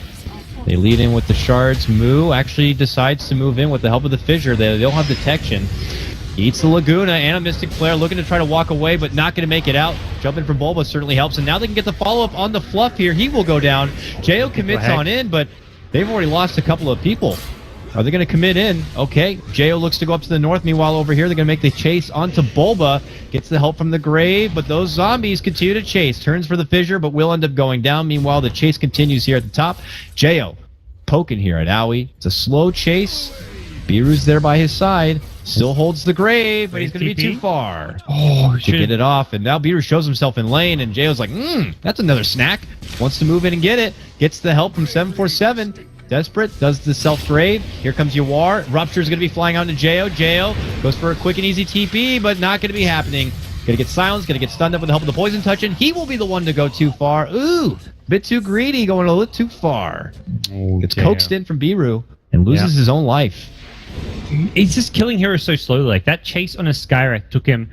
Speaker 2: They lead in with the shards. Moo actually decides to move in with the help of the fissure. They'll have detection. Eats the Laguna and a Mystic Flare, looking to try to walk away, but not going to make it out. Jumping from Bulba certainly helps, and now they can get the follow-up on the Fluff here. He will go down. Jo commits on in, but they've already lost a couple of people. Are they going to commit in? Okay, Jo looks to go up to the north. Meanwhile, over here, they're going to make the chase onto Bulba. Gets the help from the Grave, but those zombies continue to chase. Turns for the fissure, but will end up going down. Meanwhile, the chase continues here at the top. Jo poking here at Aoi. It's a slow chase. Biru's there by his side. Still holds the Grave, but he's going to be too far to get it off. And now Biru shows himself in lane, and Jo's like, that's another snack. Wants to move in and get it. Gets the help from 747. Desperate, does the self-grave. Here comes Yawar. Rupture's going to be flying out to Jo. Jo goes for a quick and easy TP, but not going to be happening. Going to get silenced, going to get stunned up with the help of the poison touch, and he will be the one to go too far. Ooh, bit too greedy, going a little too far. Gets coaxed in from Biru and loses his own life.
Speaker 1: he's just killing heroes so slowly. Like that chase on a Skywrath took him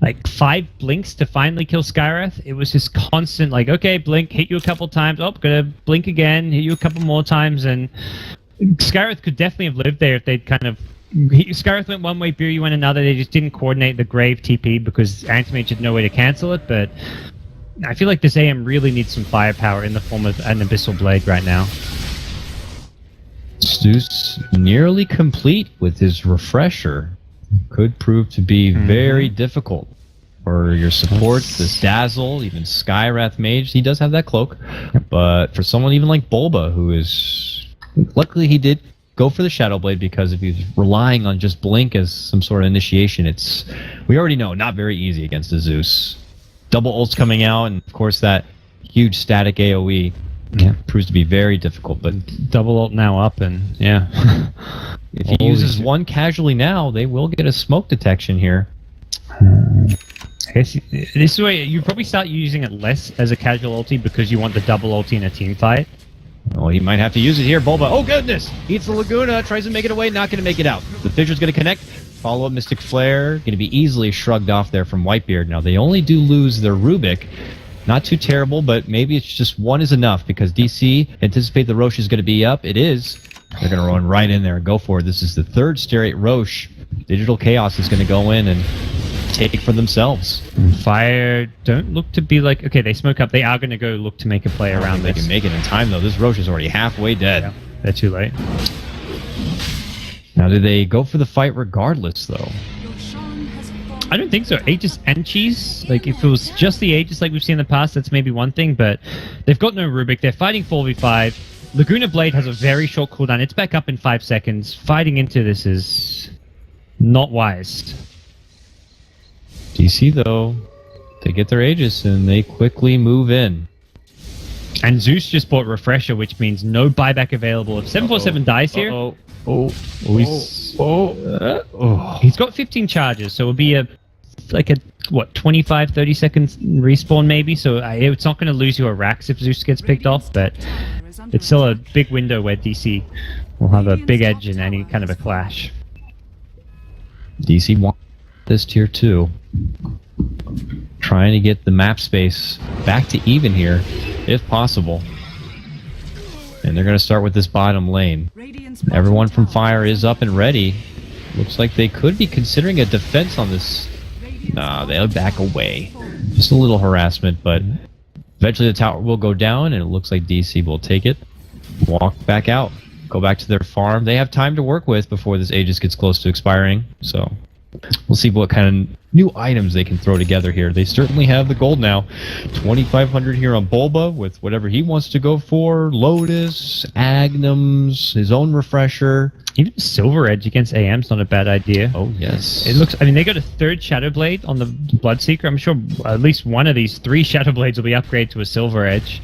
Speaker 1: like 5 blinks to finally kill Skywrath. It was just constant, like, okay, blink, hit you a couple times, oh, gonna blink again, hit you a couple more times, and Skywrath could definitely have lived there if they'd kind of... Skywrath went one way, Buri went another. They just didn't coordinate the Grave TP because Antimage had no way to cancel it, but I feel like this AM really needs some firepower in the form of an Abyssal Blade right now.
Speaker 2: Zeus nearly complete with his refresher. Could prove to be very difficult for your supports. This Dazzle, even Skywrath Mage, he does have that cloak. But for someone even like Bulba, who is... Luckily he did go for the Shadow Blade, because if he's relying on just Blink as some sort of initiation, it's... We already know, not very easy against the Zeus. Double ults coming out, and of course that huge static AoE proves to be very difficult. But
Speaker 1: double ult now up, and yeah.
Speaker 2: If he uses one casually now, they will get a smoke detection here.
Speaker 1: This is where you probably start using it less as a casual ulti because you want the double ulti in a team fight.
Speaker 2: Oh, he might have to use it here. Bulba, oh goodness! Eats the Laguna, tries to make it away, not going to make it out. The Fissure's going to connect. Follow-up Mystic Flare, going to be easily shrugged off there from Whitebeard. Now, they only do lose their Rubik. Not too terrible, but maybe it's just one is enough, because DC anticipate the Roche is going to be up. It is. They're going to run right in there and go for it. This is the third Sterate Roche. Digital Chaos is going to go in and take it for themselves.
Speaker 1: Fire don't look to be like... Okay, they smoke up. They are going to go look to make a play around this.
Speaker 2: They can make it in time, though. This Roche is already halfway dead.
Speaker 1: Yeah, they're too late.
Speaker 2: Now, do they go for the fight regardless, though?
Speaker 1: I don't think so. Aegis and Cheese, like if it was just the Aegis like we've seen in the past, that's maybe one thing, but they've got no Rubik. They're fighting 4v5. Laguna Blade has a very short cooldown. It's back up in 5 seconds. Fighting into this is not wise.
Speaker 2: DC, though, they get their Aegis and they quickly move in.
Speaker 1: And Zeus just bought Refresher, which means no buyback available. If 747 dies here... He's got 15 charges, so it'll be a 25-30 seconds respawn maybe, so it's not going to lose you a Rax if Zeus gets picked off, but it's still a big window where DC will have a big edge in any kind of a clash.
Speaker 2: DC wants this tier 2. Trying to get the map space back to even here, if possible. And they're going to start with this bottom lane. Everyone from Fire is up and ready. Looks like they could be considering a defense on this. Nah, they'll back away. Just a little harassment, but eventually the tower will go down, and it looks like DC will take it. Walk back out. Go back to their farm. They have time to work with before this Aegis gets close to expiring, so we'll see what kind of new items they can throw together here. They certainly have the gold now. 2,500 here on Bulba with whatever he wants to go for. Lotus, Agnums, his own refresher.
Speaker 1: Even Silver Edge against AM's not a bad idea.
Speaker 2: Oh, yes.
Speaker 1: It looks... I mean, they got a 3rd Shadow Blade on the Bloodseeker. I'm sure at least one of these 3 Shadow Blades will be upgraded to a Silver Edge.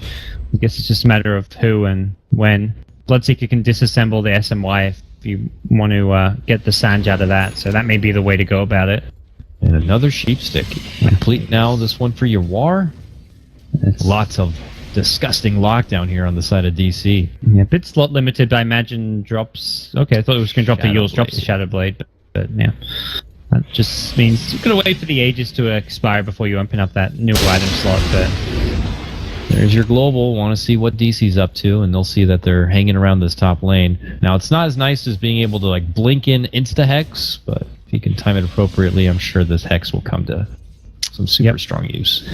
Speaker 1: I guess it's just a matter of who and when. Bloodseeker can disassemble the SMY if you want to get the Sanj out of that, so that may be the way to go about it.
Speaker 2: And another Sheepstick. Complete now, this one for your War. Lots of disgusting lockdown here on the side of DC.
Speaker 1: Yeah, bit slot limited, but I imagine drops... Okay, I thought it was going to drop the Yules, drops the Shadow Blade, but yeah. That just means you're going to wait for the Aegis to expire before you open up that new item slot, but...
Speaker 2: There's your global. Want to see what DC's up to, and they'll see that they're hanging around this top lane. Now, it's not as nice as being able to like blink in insta-hex, but if you can time it appropriately, I'm sure this hex will come to some super strong use.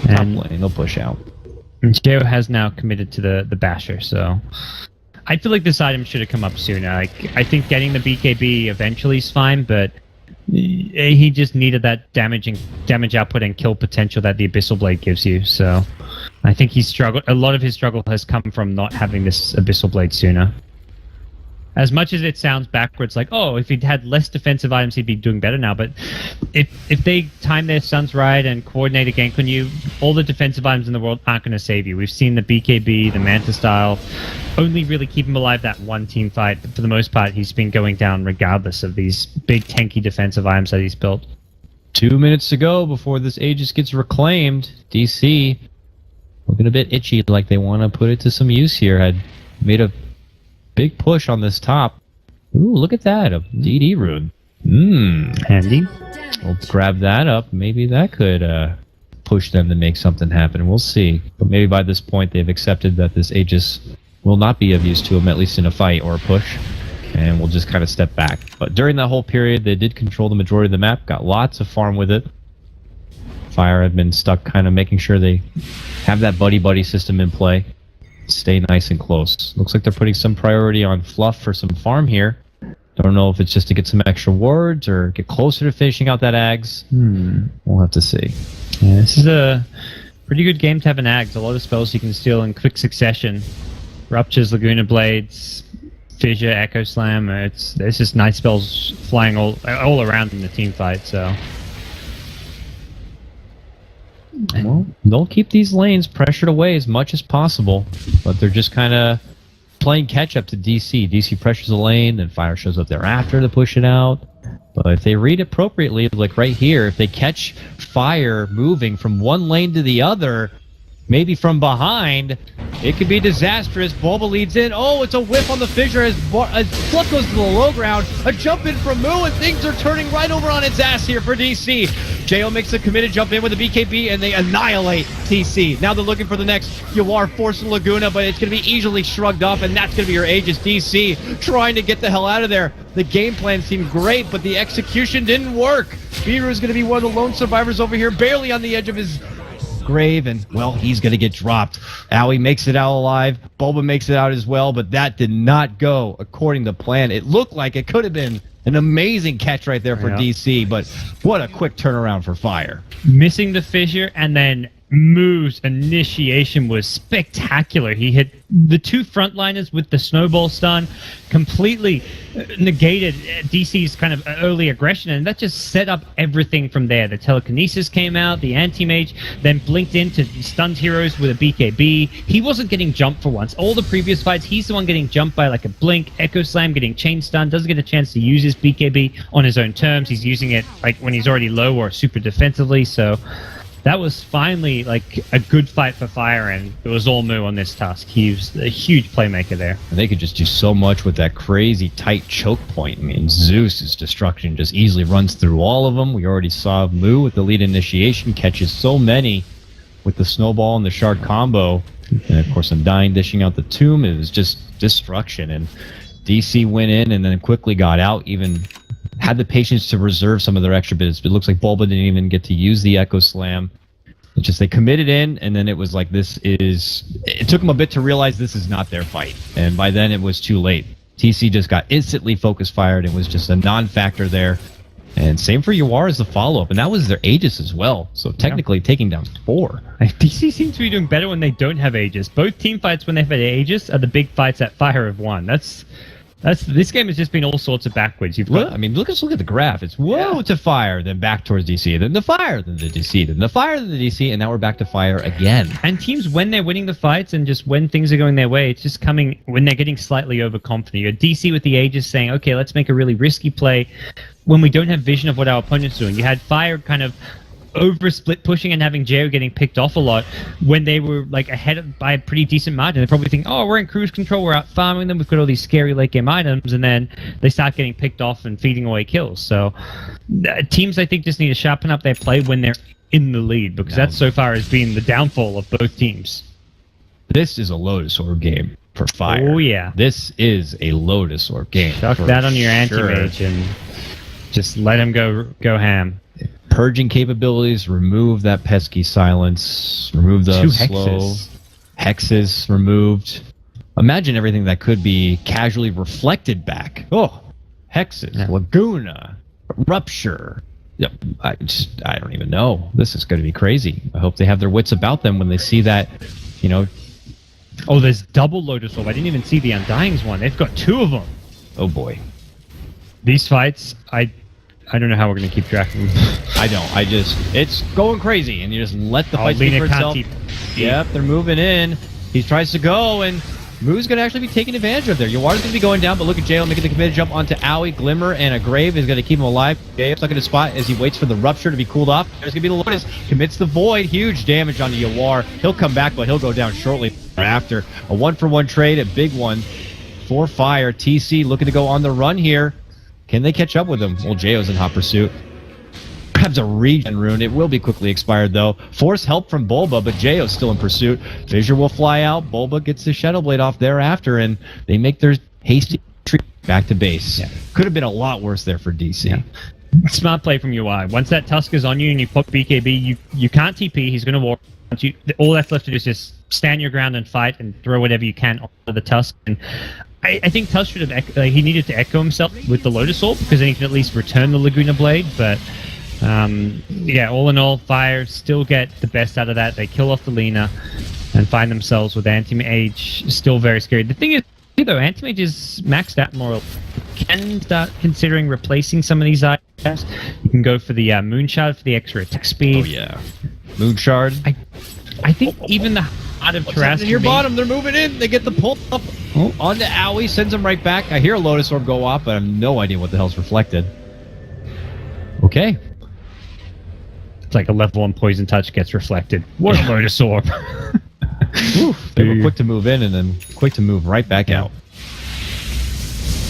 Speaker 2: And top lane, they'll push out.
Speaker 1: And Jero has now committed to the Basher, so I feel like this item should have come up sooner. Like, I think getting the BKB eventually is fine, but he just needed that damage output and kill potential that the Abyssal Blade gives you, so I think he's struggled. A lot of his struggle has come from not having this Abyssal Blade sooner. As much as it sounds backwards, like, oh, if he'd had less defensive items, he'd be doing better now. But if they time their stuns right and coordinate a gank on you, all the defensive items in the world aren't going to save you. We've seen the BKB, the Manta style, only really keep him alive that one team fight. But for the most part, he's been going down regardless of these big tanky defensive items that he's built.
Speaker 2: 2 minutes to go before this Aegis gets reclaimed. DC looking a bit itchy, like they want to put it to some use here. Had made a big push on this top. Ooh, look at that. A DD rune.
Speaker 1: Handy.
Speaker 2: We'll grab that up. Maybe that could push them to make something happen. We'll see. But maybe by this point they've accepted that this Aegis will not be of use to them, at least in a fight or a push. And we'll just kind of step back. But during that whole period, they did control the majority of the map. Got lots of farm with it. Fire have been stuck kind of making sure they have that buddy-buddy system in play. Stay nice and close. Looks like they're putting some priority on Fluff for some farm here. Don't know if it's just to get some extra wards or get closer to finishing out that Ags. We'll have to see.
Speaker 1: Yeah, this is a pretty good game to have an Ags. A lot of spells you can steal in quick succession. Ruptures, Laguna Blades, Fissure, Echo Slam. There's just nice spells flying all around in the team fight. So.
Speaker 2: Well, they'll keep these lanes pressured away as much as possible, but they're just kind of playing catch-up to DC. DC pressures the lane, then Fire shows up thereafter to push it out. But if they read appropriately, like right here, if they catch Fire moving from one lane to the other, maybe from behind, it could be disastrous. Bulba leads in. Oh, it's a whiff on the Fissure as Fluff goes to the low ground. A jump in from Moo, and things are turning right over on its ass here for DC. Jo makes a committed jump in with the BKB, and they annihilate TC. Now they're looking for the next Yawar forcing Laguna, but it's going to be easily shrugged off, and that's going to be your Aegis. DC trying to get the hell out of there. The game plan seemed great, but the execution didn't work. Beeru is going to be one of the lone survivors over here, barely on the edge of his grave, and well, he's gonna get dropped. Owie makes it out alive. Bulba makes it out as well, but that did not go according to plan. It looked like it could have been an amazing catch right there for DC, but what a quick turnaround for Fire.
Speaker 1: Missing the Fissure, and then Moo's initiation was spectacular. He hit the two frontliners with the snowball stun, completely negated DC's kind of early aggression, and that just set up everything from there. The telekinesis came out, the anti-mage then blinked into stunned heroes with a BKB. He wasn't getting jumped for once. All the previous fights, he's the one getting jumped by like a blink, Echo Slam, getting chain stun, doesn't get a chance to use his BKB on his own terms. He's using it like when he's already low or super defensively, so that was finally like a good fight for Fire, and it was all Moo on this task. He was a huge playmaker there.
Speaker 2: And they could just do so much with that crazy tight choke point. I mean, Zeus's destruction just easily runs through all of them. We already saw Moo with the lead initiation catches so many with the snowball and the shard combo. And of course, Undying dishing out the tomb. It was just destruction. And DC went in and then quickly got out, even had the patience to reserve some of their extra bits. But it looks like Bulba didn't even get to use the Echo Slam. It's just they committed in, and then it was like it took them a bit to realize this is not their fight. And by then it was too late. TC just got instantly focus fired. It was just a non-factor there. And same for Yawar as the follow-up. And that was their Aegis as well. So technically taking down 4.
Speaker 1: DC seems to be doing better when they don't have Aegis. Both team fights when they've had Aegis are the big fights that Fire have won. This game has just been all sorts of backwards. You've got,
Speaker 2: I mean, look at the graph. It's whoa to Fire, then back towards DC, then the Fire, then the DC, then the Fire, then the DC, and now we're back to Fire again.
Speaker 1: And teams, when they're winning the fights and just when things are going their way, it's just coming when they're getting slightly overconfident. You got DC with the Aegis saying, okay, let's make a really risky play when we don't have vision of what our opponent's doing. You had Fire kind of over split pushing and having Jo getting picked off a lot when they were like ahead by a pretty decent margin. They probably think, oh, we're in cruise control, we're out farming them, we've got all these scary late game items, and then they start getting picked off and feeding away kills. So teams, I think, just need to sharpen up their play when they're in the lead, because that so far has been the downfall of both teams.
Speaker 2: This is a Lotus Orb game for Fire.
Speaker 1: Oh yeah,
Speaker 2: this is a Lotus Orb game.
Speaker 1: Chuck that on your anti-mage and just let him go ham.
Speaker 2: Purging capabilities, remove that pesky silence, remove the slow hexes removed. Imagine everything that could be casually reflected back. Oh, hexes, Laguna, rupture. Yep, I don't even know. This is going to be crazy. I hope they have their wits about them when they see that, you know.
Speaker 1: Oh, there's double Lotus Orb. I didn't even see the Undying's one. They've got 2 of them.
Speaker 2: Oh boy.
Speaker 1: These fights, I don't know how we're going to keep track of them.
Speaker 2: I don't. It's going crazy, and you just let the fight speak for itself. Yep, they're moving in. He tries to go, and Moo's going to actually be taken advantage of there. Yawar's going to be going down, but look at Jo making the committed jump onto Owie. Glimmer and a Grave is going to keep him alive. Jay stuck in his spot as he waits for the Rupture to be cooled off. There's going to be the Lotus. Commits the Void. Huge damage onto Yawar. He'll come back, but he'll go down shortly after. A 1-for-1 trade, a big one. for Fire. TC looking to go on the run here. Can they catch up with him? Well, Jayo's in hot pursuit. Grabs a regen rune. It will be quickly expired, though. Force help from Bulba, but Jayo's still in pursuit. Fissure will fly out. Bulba gets the Shadow Blade off thereafter, and they make their hasty retreat back to base. Yeah. Could have been a lot worse there for DC.
Speaker 1: Yeah. Smart play from UI. Once that Tusk is on you and you pop BKB, you can't TP. He's going to walk. All that's left to do is just stand your ground and fight and throw whatever you can onto the Tusk. And I think Tusk should have he needed to echo himself with the Lotus Orb because then he can at least return the Laguna Blade. But yeah, all in all, Fire still get the best out of that. They kill off the Lina and find themselves with Anti-Mage. Still very scary. The thing is, though, Anti-Mage is maxed out more. You can start considering replacing some of these items. You can go for the Moonshard for the extra attack speed.
Speaker 2: Oh, yeah. Moonshard.
Speaker 1: I think even the Heart of Terrace...
Speaker 2: Near bottom, they're moving in. They get the pull up onto Owie, sends him right back. I hear a Lotus Orb go off, but I have no idea what the hell's reflected. Okay.
Speaker 1: It's like a level 1 Poison Touch gets reflected. What a Lotus Orb.
Speaker 2: They were quick to move in and then quick to move right back out.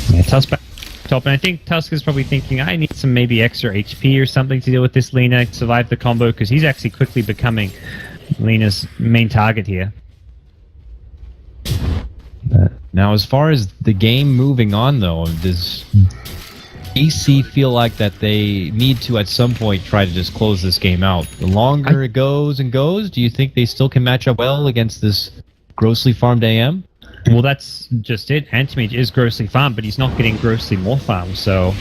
Speaker 1: Yeah, Tusk back top, and I think Tusk is probably thinking, I need some maybe extra HP or something to deal with this Lina, survive the combo, because he's actually quickly becoming Lina's main target here.
Speaker 2: Now, as far as the game moving on, though, does EC feel like that they need to, at some point, try to just close this game out? The longer it goes and goes, do you think they still can match up well against this grossly farmed AM?
Speaker 1: Well, that's just it. Anti-Mage is grossly farmed, but he's not getting grossly more farmed, so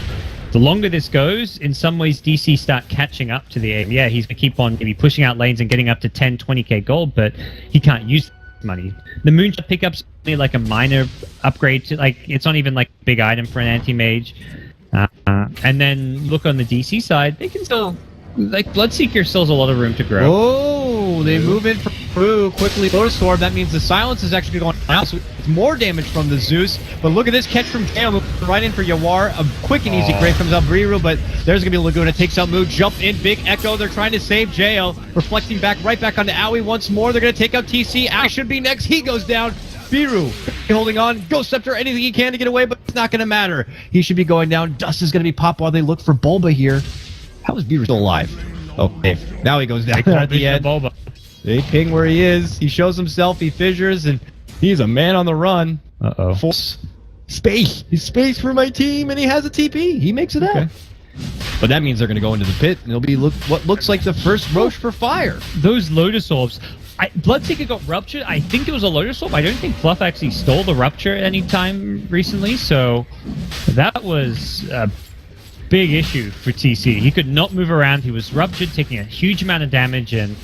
Speaker 1: the longer this goes, in some ways DC start catching up to the AM. Yeah, he's going to keep on maybe pushing out lanes and getting up to 10, 20k gold, but he can't use money. The Moonshot pickup's only like a minor upgrade to, like, it's not even like a big item for an Anti-Mage. And then look on the DC side, they can still, like, Bloodseeker still has a lot of room to grow.
Speaker 2: Oh, they move in through quickly. Lotus Orb, that means the silence is actually going out, so it's more damage from the Zeus. But look at this catch from Jayo, right in for Yawar. A quick and easy grave comes out Briru, but there's going to be a Laguna, takes out Mood, jump in, big echo. They're trying to save Jayo, reflecting back right back onto Owie once more. They're going to take out TC. Owie should be next. He goes down. Biru holding on. Ghost Scepter, anything he can to get away, but it's not going to matter. He should be going down. Dust is going to be popped while they look for Bulba here. How is Biru still alive? Okay, now he goes down at the end. They ping where he is. He shows himself. He fissures, and he's a man on the run.
Speaker 1: Uh-oh.
Speaker 2: Force. Space. He's space for my team, and he has a TP. He makes it out. But that means they're going to go into the pit, and it'll be what looks like the first Roche for Fire.
Speaker 1: Those Lotus Orbs. Bloodseeker got ruptured. I think it was a Lotus Orb. I don't think Fluff actually stole the rupture at any time recently, so that was a big issue for TC. He could not move around. He was ruptured, taking a huge amount of damage, and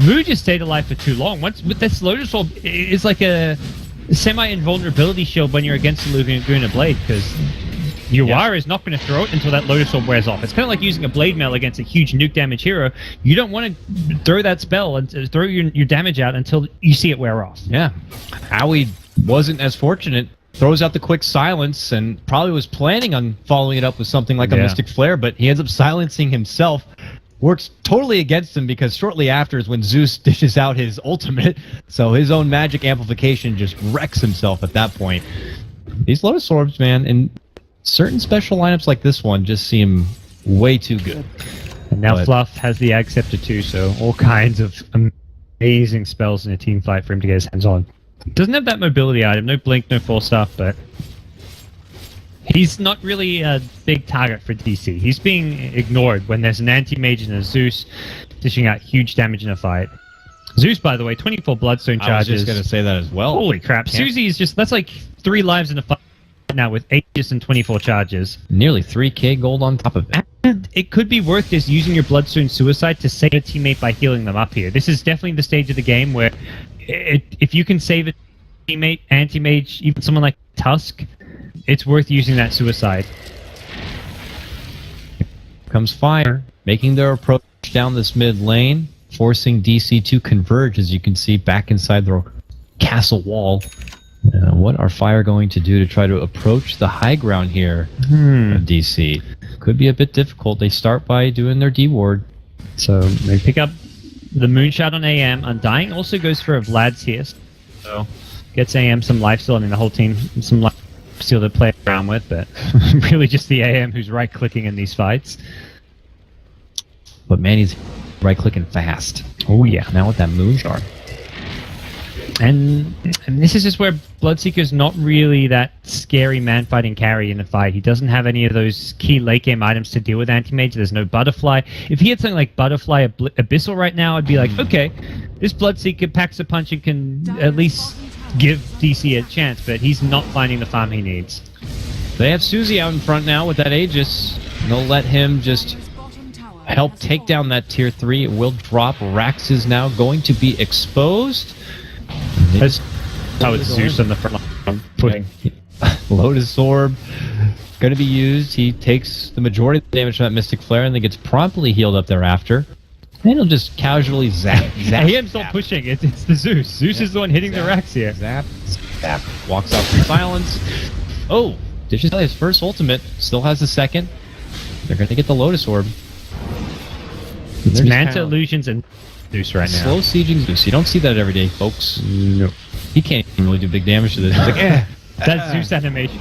Speaker 1: Moo just stayed alive for too long. Once with this Lotus Orb, it's like a semi-invulnerability shield when you're against the Laguna Blade, because Yawara is not going to throw it until that Lotus Orb wears off. It's kind of like using a Blade Mail against a huge nuke damage hero. You don't want to throw that spell and throw your damage out until you see it wear off.
Speaker 2: Yeah. Owie wasn't as fortunate. Throws out the quick silence and probably was planning on following it up with something like a Mystic Flare, but he ends up silencing himself. Works totally against him because shortly after is when Zeus dishes out his ultimate, so his own magic amplification just wrecks himself at that point. These Lotus Orbs, man, in certain special lineups like this one just seem way too good.
Speaker 1: And now Fluff has the Ag Scepter too, so all kinds of amazing spells in a team fight for him to get his hands on. Doesn't have that mobility item, no blink, no force stuff, but he's not really a big target for DC. He's being ignored when there's an Anti-Mage and a Zeus dishing out huge damage in a fight. Zeus, by the way, 24 Bloodstone charges.
Speaker 2: I was just going to say that as well.
Speaker 1: Holy crap. Susie is just, that's like 3 lives in a fight now with 8 and 24 charges.
Speaker 2: Nearly 3k gold on top of it.
Speaker 1: And it could be worth just using your Bloodstone Suicide to save a teammate by healing them up here. This is definitely the stage of the game where if you can save a teammate, Anti-Mage, even someone like Tusk, it's worth using that Suicide.
Speaker 2: Comes Fire, making their approach down this mid lane, forcing DC to converge, as you can see, back inside their castle wall. What are Fire going to do to try to approach the high ground here of DC? Could be a bit difficult. They start by doing their D-ward.
Speaker 1: So they pick up the Moonshot on AM. Undying also goes for a Vlad's here. So gets AM some life still. I mean, the whole team some life. still to play around with, but really just the AM who's right-clicking in these fights.
Speaker 2: But man, he's right-clicking fast.
Speaker 1: Oh yeah.
Speaker 2: Now with that Moonshard.
Speaker 1: And this is just where Bloodseeker's not really that scary man-fighting carry in a fight. He doesn't have any of those key late-game items to deal with Anti-Mage. There's no Butterfly. If he had something like Butterfly Abyssal right now, I'd be like, okay, this Bloodseeker packs a punch and can at least give DC a chance, but he's not finding the farm he needs.
Speaker 2: They have Susie out in front now with that Aegis. They'll let him just help take down that tier 3. It will drop. Rax is now going to be exposed.
Speaker 1: That's how it's Zeus on the front line. Putting
Speaker 2: Lotus Orb going to be used. He takes the majority of the damage from that Mystic Flare and then gets promptly healed up thereafter. And he'll just casually zap.
Speaker 1: AM's not pushing. It's the Zeus. Zeus is the one hitting the Rax here.
Speaker 2: Zap. Walks out from silence. Oh, dishes his first ultimate. Still has the second. They're going to get the Lotus Orb.
Speaker 1: It's Manta Illusions and Zeus right now.
Speaker 2: Slow sieging Zeus. You don't see that every day, folks.
Speaker 1: No.
Speaker 2: He can't even really do big damage to this. He's like,
Speaker 1: that Zeus animation.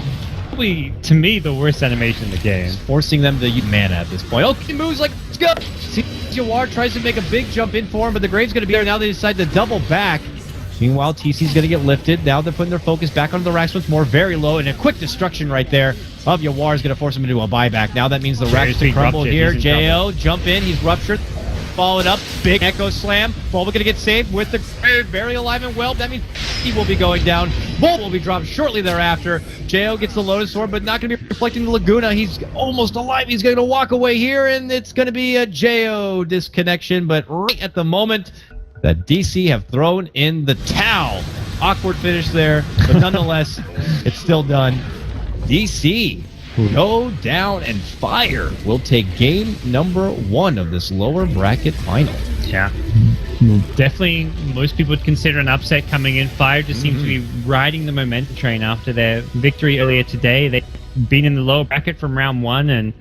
Speaker 1: Probably, to me, the worst animation in the game.
Speaker 2: Forcing them to use mana at this point. Okay, moves like, let's go! See, Jawar tries to make a big jump in for him, but the Grave's going to be there. Now they decide to double back. Meanwhile, TC's going to get lifted. Now they're putting their focus back onto the Rax once more. Very low, and a quick destruction right there of Yawar is going to force him into a buyback. Now that means the Rax to crumble here. Jo, jump in. He's ruptured. Followed up, big Echo Slam. Bulba gonna get saved with the Grave, very alive and well. That means he will be going down. Bulba will be dropped shortly thereafter. Jo gets the Lotus Orb, but not gonna be reflecting the Laguna. He's almost alive. He's gonna walk away here, and it's gonna be a Jo disconnection. But right at the moment that DC have thrown in the towel. Awkward finish there, but nonetheless, it's still done. DC go down, and Fire will take game number 1 of this lower bracket final.
Speaker 1: Yeah. Definitely, most people would consider an upset coming in. Fire just seems to be riding the momentum train after their victory earlier today. They've been in the lower bracket from round 1 and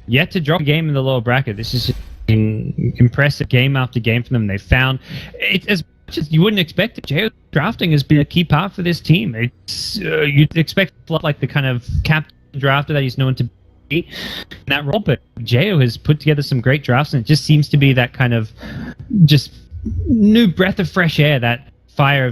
Speaker 1: yet to drop a game in the lower bracket. This is an impressive game after game from them. They found it as much as you wouldn't expect it. JO drafting has been a key part for this team. It's you'd expect like the kind of captain drafter that he's known to be in that role, but Jo has put together some great drafts, and it just seems to be that kind of just new breath of fresh air that Fire